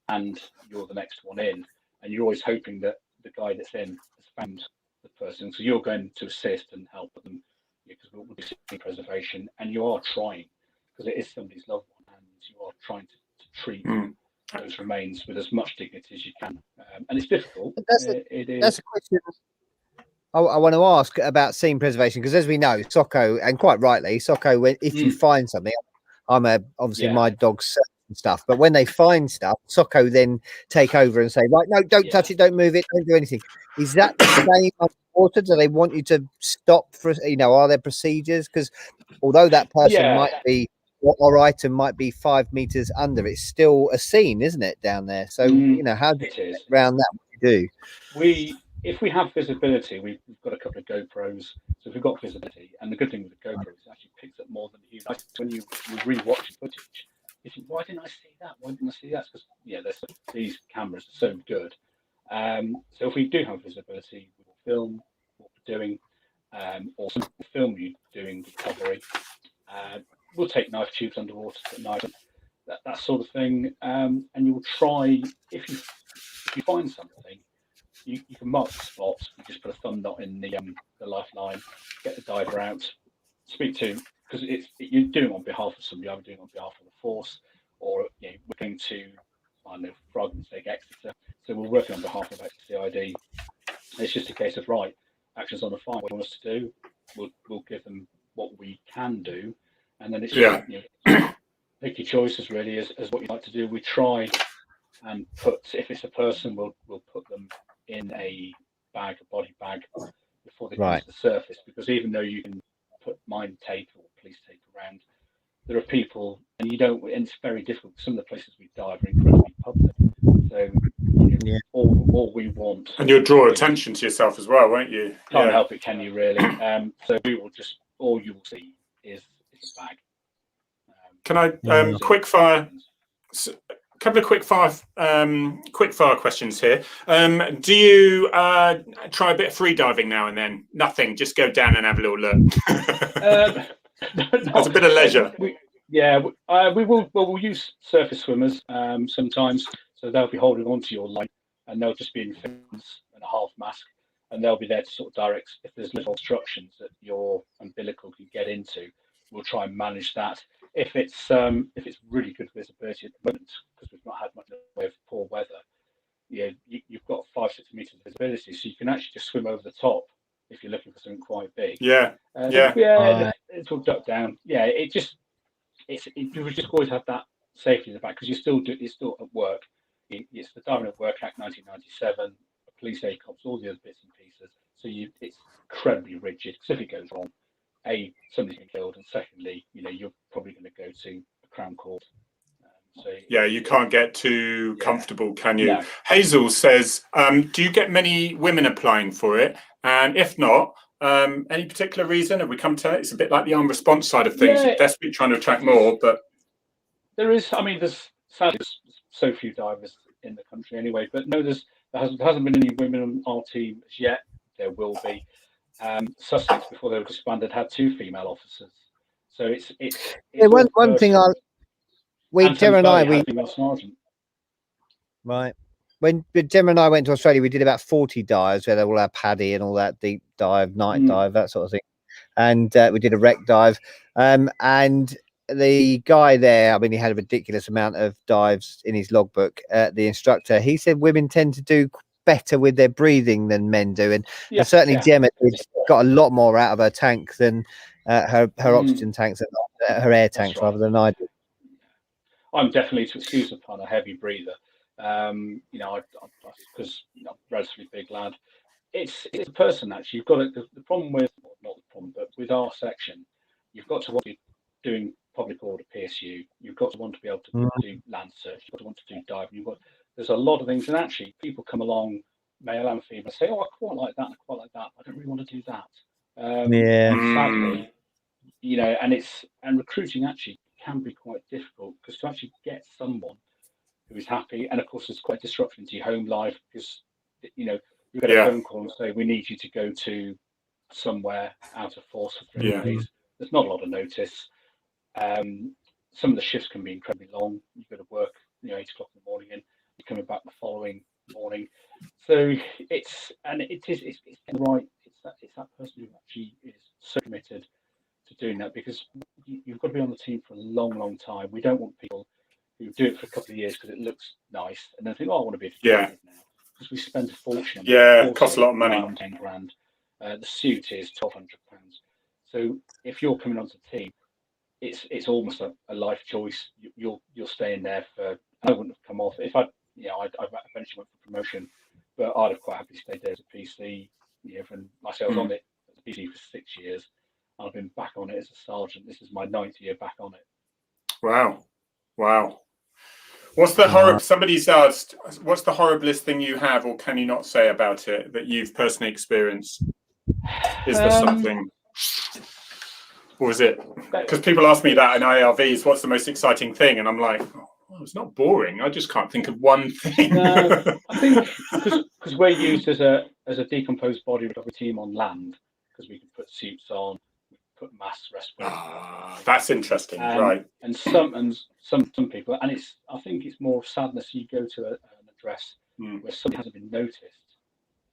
C: and you're the next one in, and you're always hoping that the guy that's in has found the person, so you're going to assist and help them, because we'll do scene preservation, and you are trying, because it is somebody's loved one, and you are trying to treat those remains with as much dignity as you can, and it's difficult. That's
B: a question I want to ask about scene preservation, because as we know, Socko, and quite rightly, Socko, if you find something, obviously my dog's and stuff, but when they find stuff, Socko then take over and say, right, no, don't touch it, don't move it, don't do anything. Is that the same underwater? Do they want you to stop for, are there procedures? Because although that person might be or item might be 5 meters under, it's still a scene, isn't it, down there? So how do you get around that? What do you do?
C: If we have visibility, we've got a couple of GoPros, so if we've got visibility, and the good thing with the GoPro is it actually picks up more than you. When you re-watch footage, you think, why didn't I see that? Why didn't I see that? Because these cameras are so good. So if we do have visibility, we will film what we're doing, or film you doing recovery. We'll take knife tubes underwater at night, that sort of thing, and you will try, if you find something, you can mark the spot. You just put a thumb knot in the lifeline, get the diver out, speak to, because you're doing it on behalf of somebody, I'm doing it on behalf of the force, or we're going to, I don't know, for argument's sake, Exeter, so we're working on behalf of XCID. It's just a case of, right, actions on the fire, what you want us to do, we'll give them what we can do, and then it's pick your choices really as what you like to do. We try and if it's a person, we'll put them in a body bag before they come to the surface, because even though you can put mine tape or police tape around, there are people, and and it's very difficult. Some of the places we dive are incredibly public, so all we want,
A: and you'll draw attention to yourself as well, won't you?
C: Can't help it, can you really? So we will just, all you will see is a bag.
A: Can I quick fire couple of quick fire questions here. Do you try a bit of free diving now and then? Nothing, just go down and have a little look. That's a bit of leisure.
C: We will. Well, we'll use surface swimmers sometimes, so they'll be holding onto your line, and they'll just be in fins and a half mask, and they'll be there to sort of direct if there's little obstructions that your umbilical can get into. We'll try and manage that. If it's really good visibility at the moment, because we've not had much in the way of poor weather, you've got 5-6 meters of visibility, so you can actually just swim over the top if you're looking for something quite big. It's all ducked down. You just always have that safety in the back, because you're still at work. It's the Diving at Work Act 1997, police ACOPS, all the other bits and pieces. So it's incredibly rigid, because if it goes wrong, somebody's been killed, and secondly, you're probably going to go to a Crown Court.
A: You can't get too comfortable, can you?
C: No.
A: Hazel says, do you get many women applying for it? And if not, any particular reason? Have we come to it? It's a bit like the armed response side of things. You're desperately trying to attract more, but
C: there is. I mean, there's sadly so few divers in the country anyway. But no, there hasn't been any women on our team as yet. There will be. Sussex, before they were disbanded, had 2 female officers. So it's
B: one thing Gemma and I
C: female sergeant.
B: Right. When Gemma and I went to Australia, we did about 40 dives where they all had paddy and all that, deep dive, night dive, that sort of thing. And we did a wreck dive. And the guy there, I mean, he had a ridiculous amount of dives in his logbook. The instructor, he said women tend to do better with their breathing than men do. And certainly Gemma got a lot more out of her tank than her oxygen tanks, and her air tanks rather than I did.
C: I'm definitely, to excuse upon, a heavy breather. Because I'm a relatively big lad. It's a person, actually. You've got the problem with, not the problem, but with our section, you've got to want to be doing public order PSU. You've got to want to be able to do land search. You've got to want to do diving. There's a lot of things, and actually, people come along, male and female, say, "Oh, I quite like that. I quite like that. I don't really want to do that." Sadly, and recruiting actually can be quite difficult, because to actually get someone who is happy, and of course there's quite disruption to your home life, because you get a phone call and say, we need you to go to somewhere out of force for 3 days. There's not a lot of notice. Some of the shifts can be incredibly long. You've got to work 8 o'clock in the morning, and you're coming back the following morning. So it's right. It's that person who actually is so committed to doing that, because you've got to be on the team for a long time. We don't want people who do it for a couple of years because it looks nice and then think, "Oh, I want to be a detective now," because we spend a fortune.
A: It costs a lot of money.
C: Around 10 grand. The suit is £1,200. So if you're coming onto the team, it's almost a life choice. You're staying there for. I wouldn't have come off if I eventually went for promotion, but I'd have quite happily stayed there as a PC. From I was on it as a PC for 6 years. I've been back on it as a sergeant. This is my 9th year back on it.
A: Wow. What's the horrible? Somebody's asked, what's the horriblest thing you have or can you not say about it that you've personally experienced? Is there something, or is it? Because people ask me that in IRVs, what's the most exciting thing? And I'm like, it's not boring. I just can't think of one thing.
C: No, I think because we're used as a decomposed body recovery team on land, because we can put suits on, put masks, respirators.
A: That's interesting, right?
C: And some people, and I think it's more sadness. You go to an address where somebody hasn't been noticed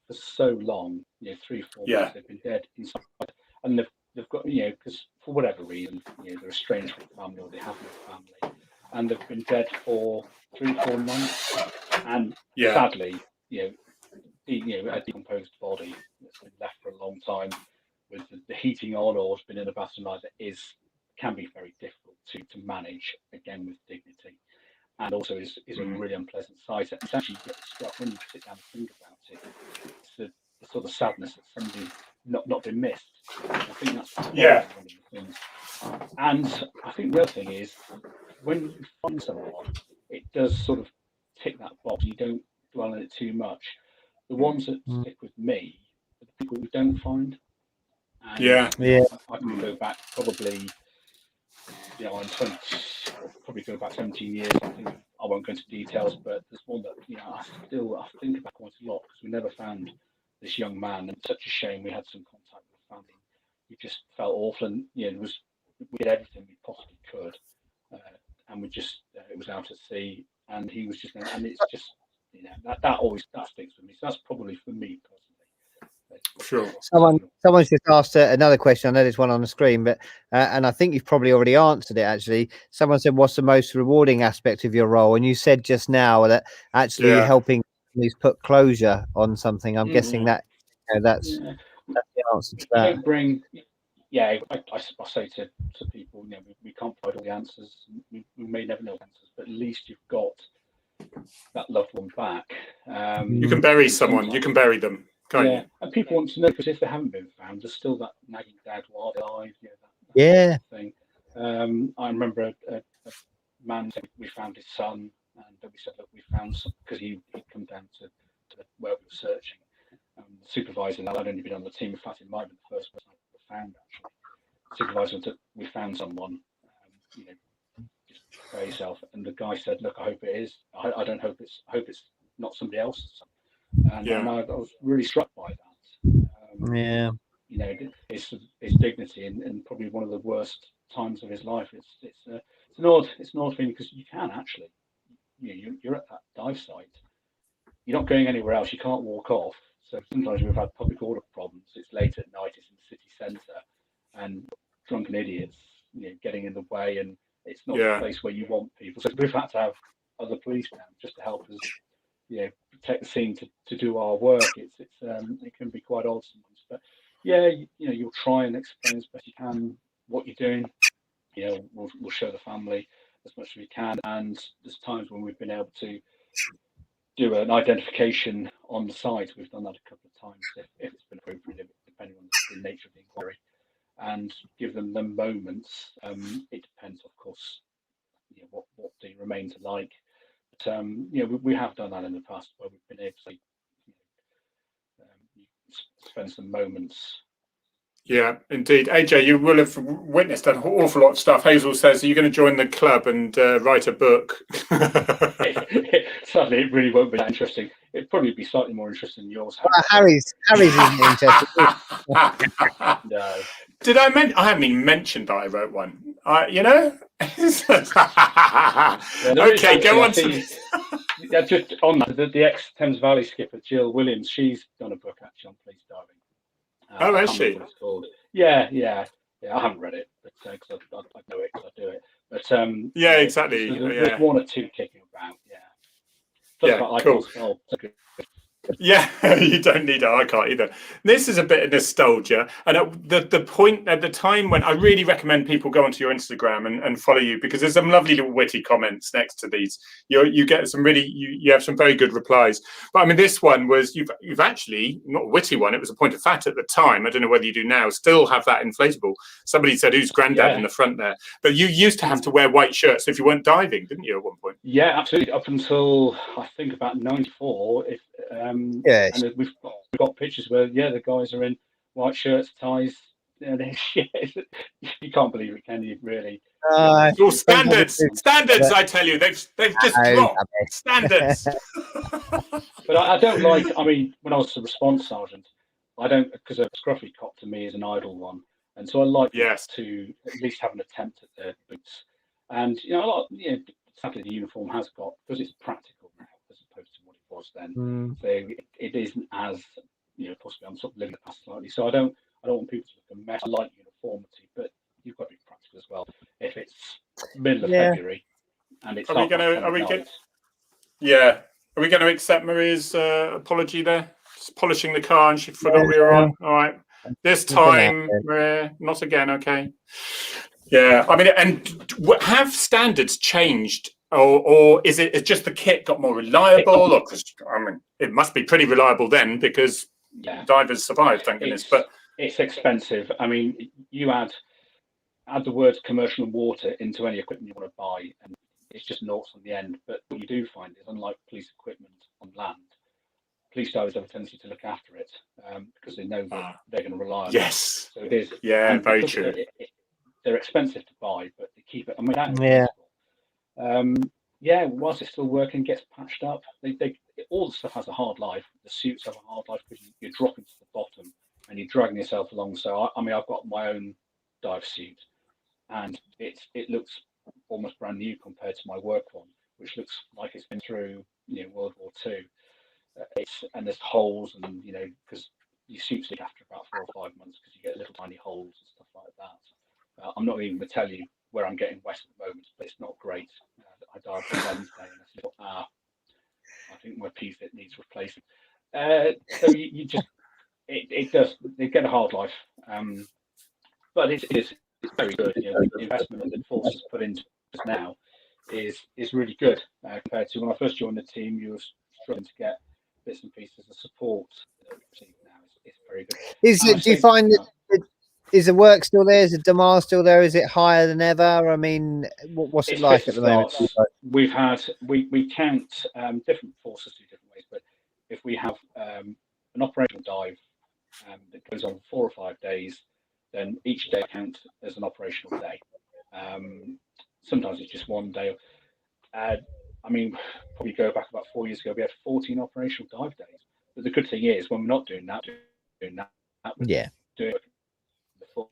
C: for so long, 3 or 4 months, they've been dead inside, and they've got, because for whatever reason, they're estranged from family or they have no family, and they've been dead for 3 or 4 months, and sadly, a decomposed body that's been left for a long time with the heating on or has been in a bathroom can be very difficult to manage, again, with dignity, and also is a really unpleasant sight. It's actually struck when you sit down and think about it. It's the sort of sadness that somebody's not been missed. I think that's one of the things. And I think the other thing is, when you find someone, it does sort of tick that box. You don't dwell on it too much. The ones that stick with me are the people who don't find. And I can go back probably, I'm 20, probably go back 17 years. I think I won't go into details, but there's one that I think about quite a lot, because we never found this young man, and such a shame. We had some contact with the family. We just felt awful, and we did everything we possibly could, and it was out at sea, and he was just, and it's just that sticks with me. So that's probably for me personally.
A: Sure.
B: Someone's just asked another question. I know there's one on the screen, but and I think you've probably already answered it. Actually, someone said, "What's the most rewarding aspect of your role?" And you said just now that actually helping families put closure on something. I'm guessing that that's the answer to that.
C: Don't bring. Yeah, I say to people, we can't provide all the answers. We may never know the answers, but at least you've got that loved one back.
A: You can bury someone. You can bury them. Can't you?
C: And people want to know, because if they haven't been found, there's still that nagging doubt, while they're alive. That thing. I remember a man said we found his son, and we said, look, we found some, because he'd come down to where we were searching. The supervisor, I'd only been on the team. In fact, it might have been the first person I found, actually. The supervisor said, we found someone, just prepare yourself. And the guy said, look, I hope it is. I hope it's not somebody else's son. And I was really struck by that. His dignity, and probably one of the worst times of his life. It's an odd feeling, because you can actually, you're at that dive site. You're not going anywhere else. You can't walk off. So sometimes we've had public order problems. It's late at night. It's in the city centre, and drunken idiots, getting in the way, and it's not the place where you want people. So we've had to have other police down just to help us, protect the scene to do our work. It can be quite odd sometimes, but you'll try and explain as best you can what you're doing. We'll show the family as much as we can, and there's times when we've been able to do an identification on the site. We've done that a couple of times if it's been appropriate, depending on the nature of the inquiry, and give them the moments. It depends, of course, what the remains are like. But we have done that in the past, where we've been able to spend some moments.
A: Yeah, indeed. AJ, you will have witnessed an awful lot of stuff. Hazel says, are you going to join the club and write a book?
C: Sadly, it really won't be that interesting. It'd probably be slightly more interesting than yours.
B: Well, Harry's isn't interesting.
C: No.
A: Did I mention? I haven't even mentioned that I wrote one. Okay, go on to
C: just on that, the ex-Thames Valley skipper Jill Williams, she's done a book actually on police diving.
A: Is she?
C: Yeah. I haven't read it, but because I know it, because I do it. But
A: exactly.
C: There's one or two kicking about.
A: Cool. Yeah, you don't need it. I can't either. This is a bit of nostalgia, and at the point at the time when I really recommend people go onto your Instagram and follow you, because there's some lovely little witty comments next to these. You get some really you have some very good replies. But I mean, this one was you've actually not a witty one. It was a point of fact at the time. I don't know whether you do now. Still have that inflatable. Somebody said, "Who's granddad in the front there?" But you used to have to wear white shirts if you weren't diving, didn't you? At one point.
C: Yeah, absolutely. Up until I think about '94. And we've got pictures where the guys are in white shirts, ties. You can't believe it, can you? Really?
A: It's all standards. Standards, I tell you, they've just dropped standards.
C: But I don't like. I mean, when I was a response sergeant, I don't, because a scruffy cop to me is an idle one, and so I like to at least have an attempt at the boots. And sadly the uniform has got, because it's practical now as opposed to what it was then. So it isn't as possibly I'm sort of living the past slightly. So I don't want people to look a mess. I like uniformity, but you've got to be practical as well. If it's middle of February and it's
A: are we going to accept Maria's apology there? Just polishing the car and she forgot we were on. All right, this time, Maria, not again. Okay. Yeah, I mean, and have standards changed, or is it just the kit got more reliable? Or I mean, it must be pretty reliable then, because divers survived, thank goodness. But
C: it's expensive. I mean, you add the words commercial and water into any equipment you want to buy, and it's just noughts on the end. But what you do find is, unlike police equipment on land, police divers have a tendency to look after it because they know that they're going to rely on it. So it is.
A: Yeah, very true.
C: They're expensive to buy, but they keep it. I mean, that's yeah, whilst it's still working, gets patched up. All the stuff has a hard life. The suits have a hard life because you're dropping to the bottom and you're dragging yourself along. So I mean, I've got my own dive suit, and it looks almost brand new compared to my work one, which looks like it's been through World War II. And there's holes, and because your suits leak after about 4 or 5 months because you get little tiny holes and stuff like that. I'm not even going to tell you where I'm getting wet at the moment, but it's not great. I dived on Wednesday and I thought, I think my P-fit needs replacing. So you just they get a hard life, but it's very good. The investment that the force has put into us now is really good compared to when I first joined the team. You were struggling to get bits and pieces of support that we receive now. It's very good.
B: Do you find that is the work still there? Is the demand still there? Is it higher than ever? I mean, what's it like at the moment?
C: We count different forces do different ways, but if we have an operational dive that goes on 4 or 5 days, then each day counts as an operational day. Sometimes it's just 1 day. I mean, probably go back about 4 years ago, we had 14 operational dive days. But the good thing is, when we're not doing that,
B: yeah,
C: doing the full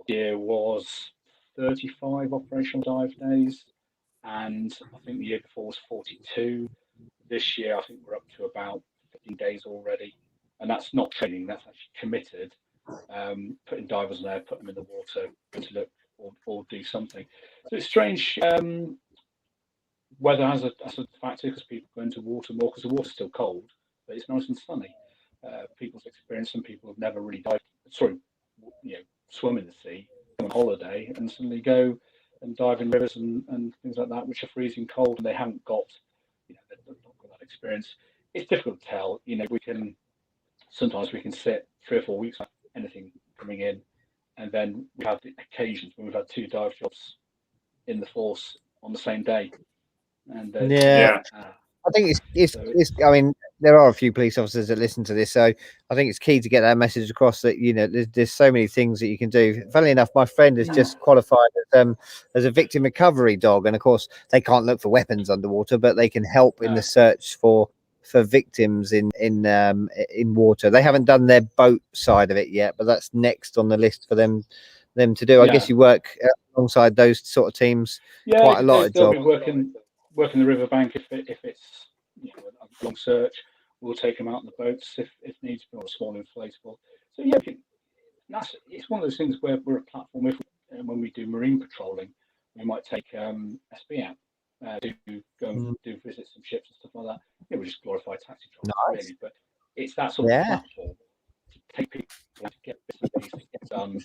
C: year was 35 operational dive days, and I think the year before was 42. This year, I think we're up to about 15 days already, and that's not training; that's actually committed. Putting divers in there, put them in the water to look or do something. So it's strange. Weather has a factor because people go into water more because the water's still cold, but it's nice and sunny. People's experience, some people have never really swum in the sea, come on holiday, and suddenly go and dive in rivers and things like that, which are freezing cold, and they haven't got, they've not got that experience. It's difficult to tell. Sometimes we can sit 3 or 4 weeks without anything coming in, and then we have the occasions when we've had 2 dive jobs in the force on the same day. And
B: I think it's I mean, there are a few police officers that listen to this, so I think it's key to get that message across that there's so many things that you can do. Funnily enough, my friend has just qualified as a victim recovery dog, and of course they can't look for weapons underwater, but they can help in the search for victims in water. They haven't done their boat side of it yet, but that's next on the list for them to do. I guess you work alongside those sort of teams quite a lot.
C: They'll be working the riverbank if it's a long search. We'll take them out on the boats if needs be, or a small inflatable. So it's one of those things where we're a platform. When we do marine patrolling, we might take SB out to go and do visit some ships and stuff like that. We just glorify taxi drivers, really, but it's that sort of platform to take people to get bits and pieces done.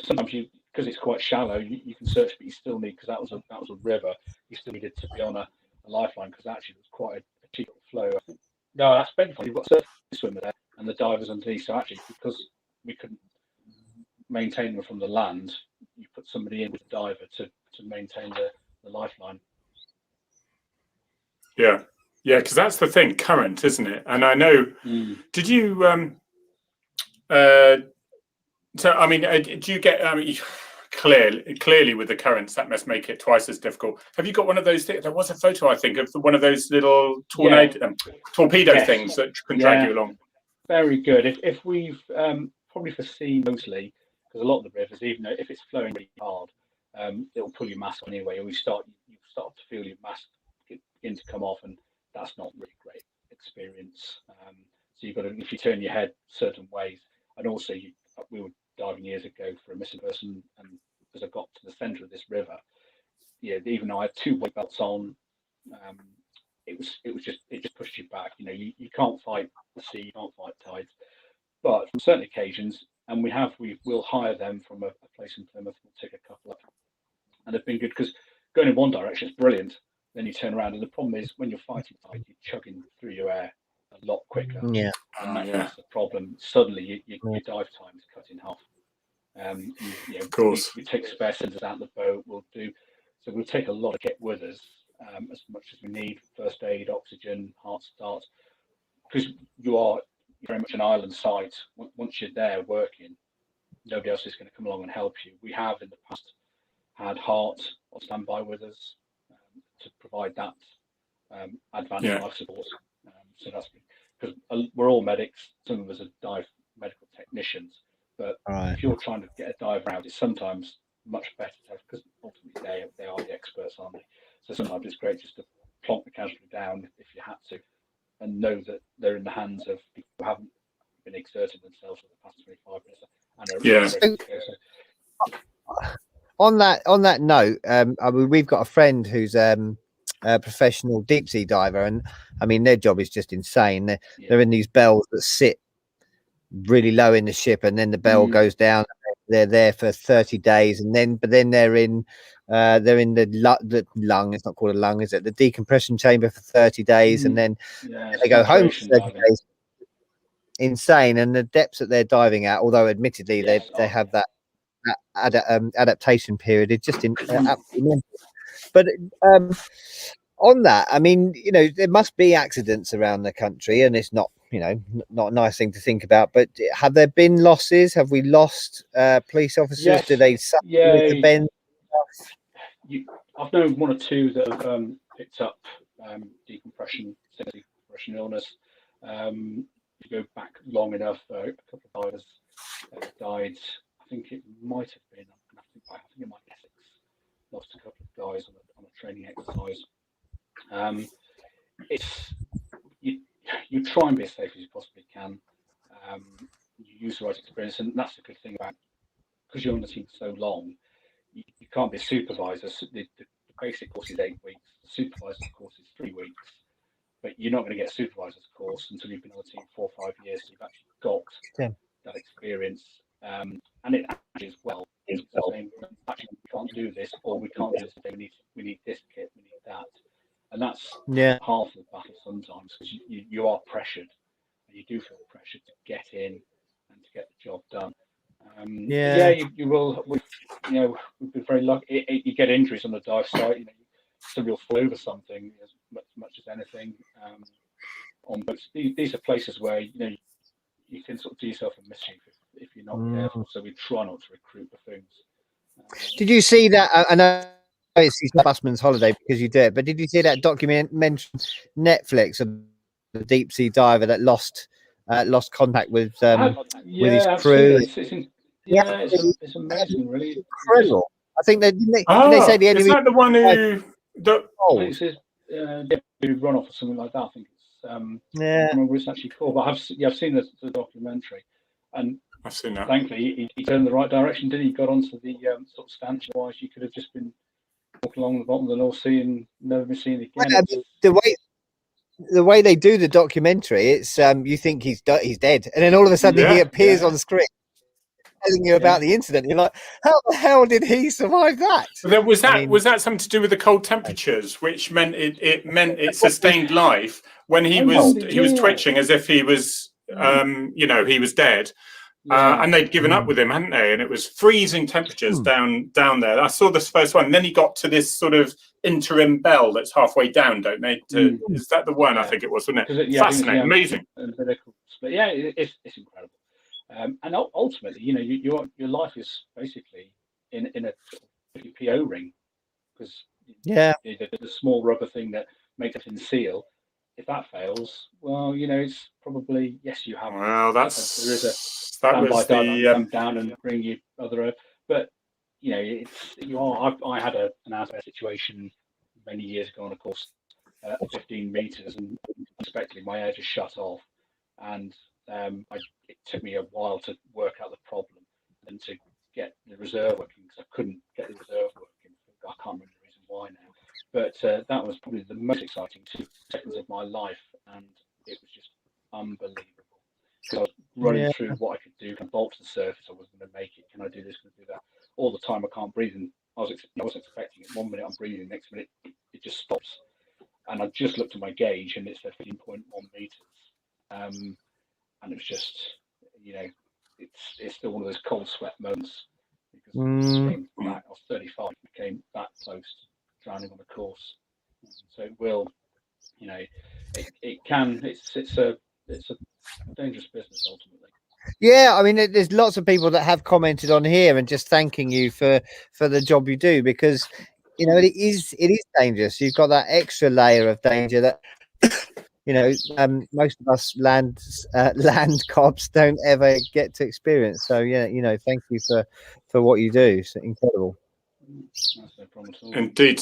C: Sometimes because it's quite shallow, you can search, but you still need, because that was a river, you still needed to be on a lifeline, because actually it was quite a cheap flow. No, that's benefit. You've got a surface swimmer there and the divers underneath. So actually, because we couldn't maintain them from the land, you put somebody in with a diver to maintain the lifeline.
A: Yeah, because that's the thing, current, isn't it? And I know. Did you? So I mean, do you get? I mean, clearly with the currents, that must make it twice as difficult. Have you got one of those? There was a photo, I think, of one of those little torpedo things that can drag you along.
C: Very good. If we've probably for sea mostly, because a lot of the rivers, even though if it's flowing really hard, it'll pull your mask on anyway. You start to feel your mask begin to come off, and that's not really great experience. So you've got to, if you turn your head certain ways, and also we were diving years ago for a missing person, and as I got to the centre of this river, even though I had 2 weight belts on, it just pushed you back. You can't fight the sea, you can't fight tides, but on certain occasions, and we'll hire them from a place in Plymouth. We'll take a couple up, and they've been good because going in one direction is brilliant. Then you turn around, and the problem is when you're fighting tide, you're chugging through your air a lot quicker. And that's the problem. Suddenly, your dive time is cut in half.
A: Of course,
C: we take spare cylinders out of the boat. We'll take a lot of kit with us, as much as we need: first aid, oxygen, heart starts, because you're very much an island site. Once you're there working, nobody else is going to come along and help you. We have in the past had Heart on standby with us to provide that advanced life support. So that's because we're all medics. Some of us are dive medical technicians, but if you're trying to get a diver out, it's sometimes much better to have, because ultimately they are the experts, aren't they? So sometimes it's great just to plonk the casualty down if you had to, and know that they're in the hands of people who haven't been exerting themselves for the past 25 minutes and are ready to go. So,
B: on that note, I mean, we've got a friend who's a professional deep sea diver, and I mean their job is just insane. They're in these bells that sit really low in the ship, and then the bell goes down. They're there for 30 days, and then they're in the lung. It's not called a lung, is it? The decompression chamber for 30 days, and then they go home for 30 days. Insane. And the depths that they're diving at, although admittedly they have that adaptation period, it's just absolutely. But on that, I mean, you know, there must be accidents around the country, and it's not, you know, not a nice thing to think about. But have there been losses? Have we lost police officers?
C: Yes.
B: Do they suffer with the bend?
C: I've known one or two that have picked up decompression illness. You go back long enough, a couple of divers died. I think it might have been. I think it might be Essex. Lost a couple of guys on a training exercise. It's you try and be as safe as you possibly can. You use the right experience, and that's the good thing about, because you're on the team for so long. You can't be a supervisor. The basic course is 8 weeks. The supervisor's course is 3 weeks. But you're not going to get a supervisor's course until you've been on the team 4 or 5 years. So you've actually got that experience, and it actually is well. It's saying, actually, we can't do this, or we can't do this today. We need this kit, we need that, and that's half of the battle sometimes, because you are pressured, and you do feel pressured to get in and to get the job done. You will. We've been very lucky. You get injuries on the dive site. You know, somebody will fall over something as much as anything. On boats, these are places where you can sort of do yourself a mischief if you're not careful. So we try not to recruit buffoons.
B: Did you see that? I know it's Busman's holiday because you do it, but did you see that documentary Netflix of the deep sea diver that lost contact with his crew?
C: It's amazing, really.
B: Incredible. I think didn't they say the enemy?
A: Is that the one who?
C: Run off or something like that. I think it's. I don't remember what it's actually called, but I've seen the documentary, and
A: I've seen that.
C: Thankfully, he turned in the right direction, didn't he? Got onto the sort of stanchion. Otherwise, you could have just been walking along the bottom of the North Sea and never been seen again.
B: The way they do the documentary, it's you think he's dead, and then all of a sudden he appears on screen, telling you about the incident. You're like, how the hell did he survive that?
A: Was that something to do with the cold temperatures, which meant it sustained life when he was twitching as if he was he was dead. And they'd given up with him, hadn't they? And it was freezing temperatures down there. I saw this first one. And then he got to this sort of interim bell that's halfway down, don't they? Is that the one? I think it was, wasn't it? Fascinating, amazing.
C: Yeah, it's incredible. And ultimately, your life is basically in a PO ring, because the small rubber thing that makes it in seal. If that fails, well, it's probably you have.
A: Well, there is a
C: standby diver come down and bring you other. But I had an out-of-air situation many years ago on a course at 15 meters, and unexpectedly my air just shut off, and it took me a while to work out the problem and to get the reserve working, because I couldn't get the reserve working. I can't remember the reason why now. But that was probably the most exciting 2 seconds of my life, and it was just unbelievable. Because I was running through what I could do, can bolt to the surface, I wasn't going to make it, can I do this, can I do that? All the time I can't breathe, and I was expecting it. 1 minute I'm breathing, next minute it just stops. And I just looked at my gauge, and it's 15.1 meters. And it was just, it's still one of those cold sweat moments, because I was 35, became that close to drowning on the course. So it will, it can. It's a dangerous business ultimately.
B: Yeah, I mean, there's lots of people that have commented on here and just thanking you for the job you do, because it is dangerous. You've got that extra layer of danger that most of us land cops don't ever get to experience. So yeah, thank you for what you do. It's incredible.
C: That's no problem at all.
A: Indeed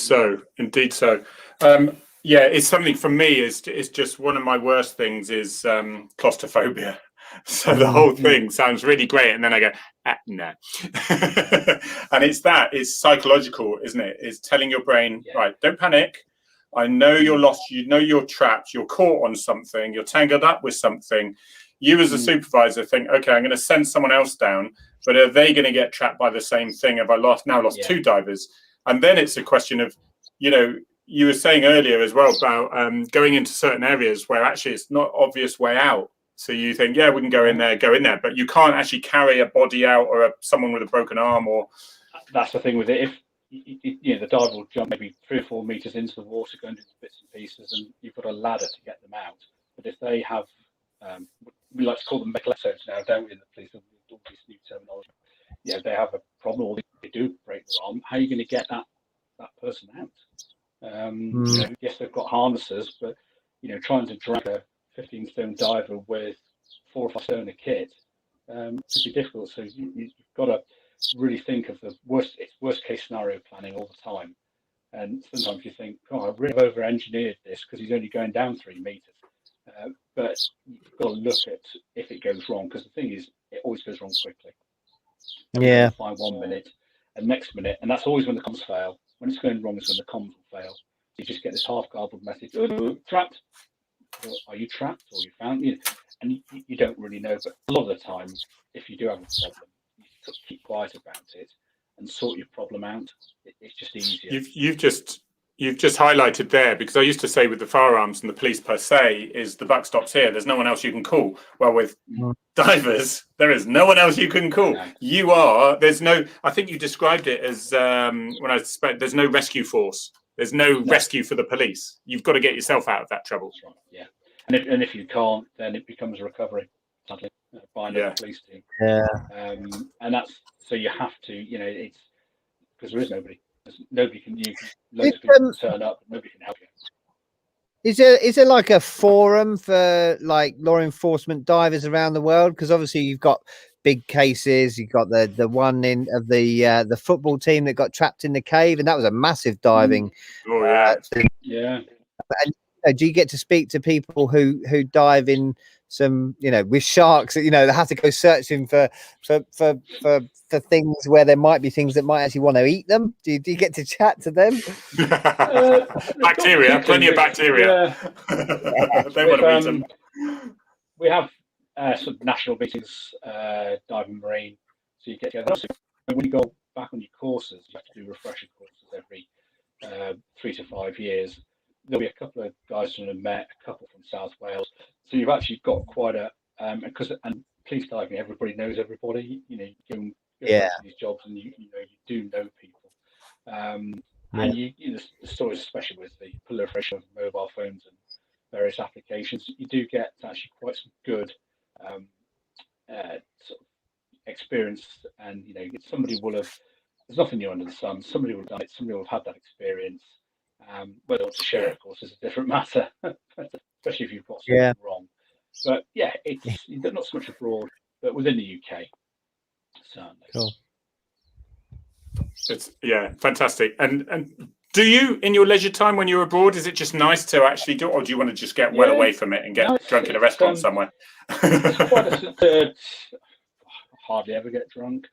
A: so. Yeah, it's something for me. Is just one of my worst things is claustrophobia. So the whole thing sounds really great, and then I go, no. And it's psychological, isn't it? It's telling your brain, right, don't panic. I know you're lost. You know you're trapped. You're caught on something. You're tangled up with something. You as a supervisor think, okay, I'm going to send someone else down, but are they going to get trapped by the same thing? Have I lost 2 divers? And then it's a question of, you were saying earlier as well about going into certain areas where actually it's not obvious way out. So you think, yeah, we can go in there, but you can't actually carry a body out or someone with a broken arm. Or
C: that's the thing with it. If the diver will jump maybe 3 or 4 meters into the water, going into bits and pieces, and you've got a ladder to get them out. But if they have, we like to call them epileptics now, don't we, in the police, all this new terminology. They have a problem, or they do break their arm. How are you going to get that person out? Yes, they've got harnesses, but trying to drag a 15-stone diver with 4 or 5 stone of kit could be difficult. So you've got to really think of the worst case scenario planning all the time. And sometimes you think, oh, I've really over-engineered this because he's only going down 3 meters. But you've got to look at if it goes wrong, because the thing is, it always goes wrong quickly. Yeah. Find 1 minute, and next minute, and that's always when the comms fail. When it's going wrong is when the comms will fail. You just get this half-garbled message, trapped. Or, are you trapped, or you found? And you don't really know. But a lot of the time, if you do have a problem, you keep quiet about it and sort your problem out. It's just easier.
A: You've just highlighted there, because I used to say with the firearms and the police per se is the buck stops here. There's no one else you can call. Well, with divers, there is no one else you can call. No. There's no. I think you described it as when I suspect there's no rescue force. There's no rescue for the police. You've got to get yourself out of that trouble.
C: That's right. Yeah, and if you can't, then it becomes a recovery. Sadly, by another police team. Yeah. And that's so you have to. It's because there is nobody. Nobody can. Loads of people turn up. Nobody can help you.
B: Is there like a forum for like law enforcement divers around the world? Because obviously you've got big cases. You've got the one of the football team that got trapped in the cave, and that was a massive diving.
A: Oh yeah,
B: thing.
C: Yeah.
B: And do you get to speak to people who dive in some, with sharks, that have to go searching for things where there might be things that might actually want to eat them? Do you get to chat to them?
A: Bacteria, plenty of bacteria. They want to eat them.
C: We have sort of national meetings, diving marine, so you get together. Also, when you go back on your courses, you have to do refresher courses every 3 to 5 years. There'll be a couple of guys who have met, a couple from South Wales. So you've actually got quite a because and police diving, everybody knows everybody. You give them these jobs, and you do know people. And the stories, especially with the proliferation of mobile phones and various applications, you do get actually quite some good sort of experience. And somebody will have. There's nothing new under the sun. Somebody will have done it. Somebody will have had that experience. Whether to share it, of course, is a different matter, especially if you've got something wrong. But yeah, it's not so much abroad, but within the UK, certainly.
B: Cool.
A: It's fantastic. And do you, in your leisure time when you're abroad, is it just nice to actually do it, or do you want to just get well away from it and get drunk in a restaurant somewhere?
C: It's quite hardly ever get drunk.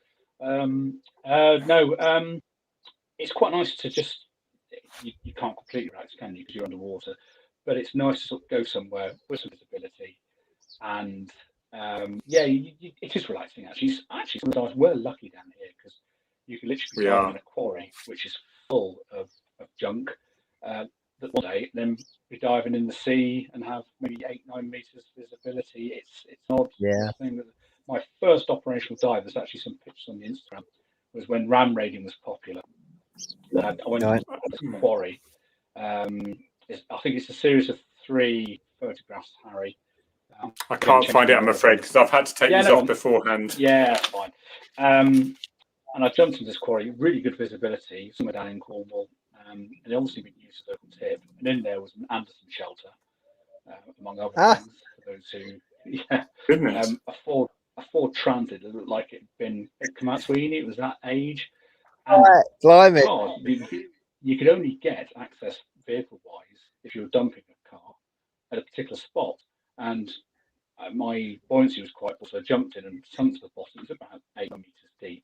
C: It's quite nice to just. You can't completely relax, can you? Because you're underwater. But it's nice to sort of go somewhere with some visibility, and it is relaxing. Actually, sometimes we're lucky down here because you can literally be diving in a quarry which is full of junk. That one day, then be diving in the sea and have maybe 8-9 meters visibility. It's an odd thing. My first operational dive, there's actually some pictures on the Instagram, was when ram raiding was popular. I went to the quarry. I think it's a series of 3 photographs, Harry.
A: I can't find it, I'm afraid, because I've had to take these off beforehand.
C: Yeah, that's fine. And I jumped into this quarry, really good visibility, somewhere down in Cornwall, and it obviously been used as a tip. And in there was an Anderson shelter, among other things, for those who, a Ford Transit that looked like it'd come out Sweeney. It was that age. And
B: blimey.
C: You could only get access vehicle-wise if you were dumping a car at a particular spot. And my buoyancy was quite poor, so I jumped in and sunk to the bottom. It was about 8 meters deep.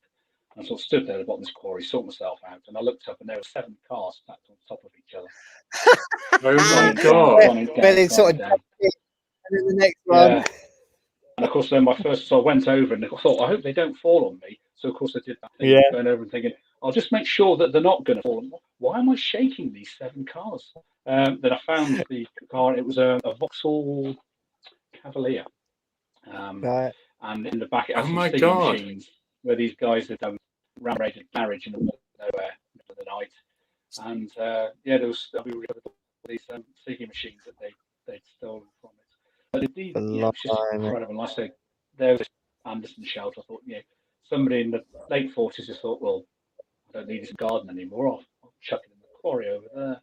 C: And I sort of stood there at the bottom of this quarry, sorted myself out, and I looked up and there were 7 cars stacked on top of each other.
A: Oh my God.
B: But it's sort of and then the next one.
C: Yeah. And of course, then so I went over and I thought, I hope they don't fall on me. So of course I did that thing, going over and thinking, I'll just make sure that they're not going to fall on me. Why am I shaking these 7 cars? Then I found the car. It was a Vauxhall Cavalier. And in the back, it had some machines where these guys had ram-raided garage in the middle of nowhere, middle of the night. And there was these sticky machines that they'd stolen from it. But it was just incredible. And like I say, there was Anderson shelter. I thought, somebody in the late 40s just thought, well, I don't need this garden anymore. I'll chuck it in the quarry over there.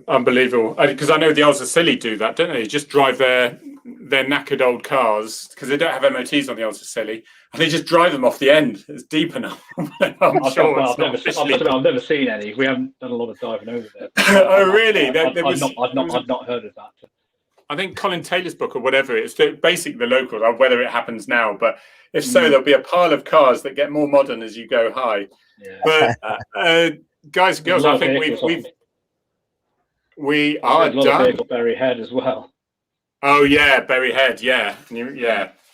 A: Unbelievable. Because I know the Ulster do that, don't they? Just drive their knackered old cars, because they don't have MOTs on the Ulster, and they just drive them off the end. It's deep enough.
C: I've never seen any. We haven't done a lot of diving over there.
A: Oh, really?
C: I've not heard of that.
A: I think Colin Taylor's book or whatever, it's basically the locals, whether it happens now, but if so, there'll be a pile of cars that get more modern as you go high. Yeah. But guys and girls, I think we are done.
C: Berry Head as well.
A: Oh yeah, Berry Head, yeah.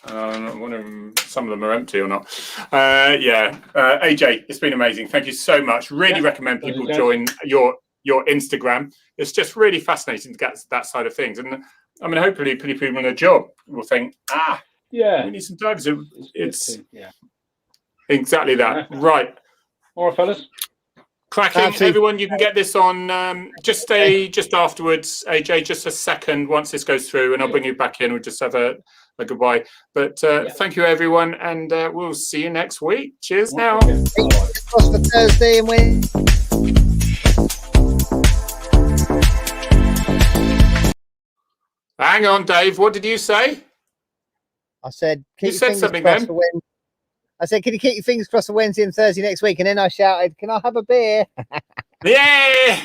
A: I wonder if some of them are empty or not. AJ, it's been amazing. Thank you so much. Really recommend people join your Instagram. It's just really fascinating to get that side of things. And I mean, hopefully people in a job will think, we need some divers. It's exactly that. Right.
C: All right, fellas.
A: Cracking. Everyone, you can get this on, just stay just afterwards, AJ, just a second once this goes through, and I'll bring you back in. We'll just have a goodbye. But thank you, everyone, and we'll see you next week. Cheers now.
B: Cross for Thursday and Wednesday.
A: Hang on, Dave. What did you say?
B: I said,
A: you said something then.
B: I said, can you keep your fingers crossed for Wednesday and Thursday next week? And then I shouted, can I have a beer?
A: Yeah!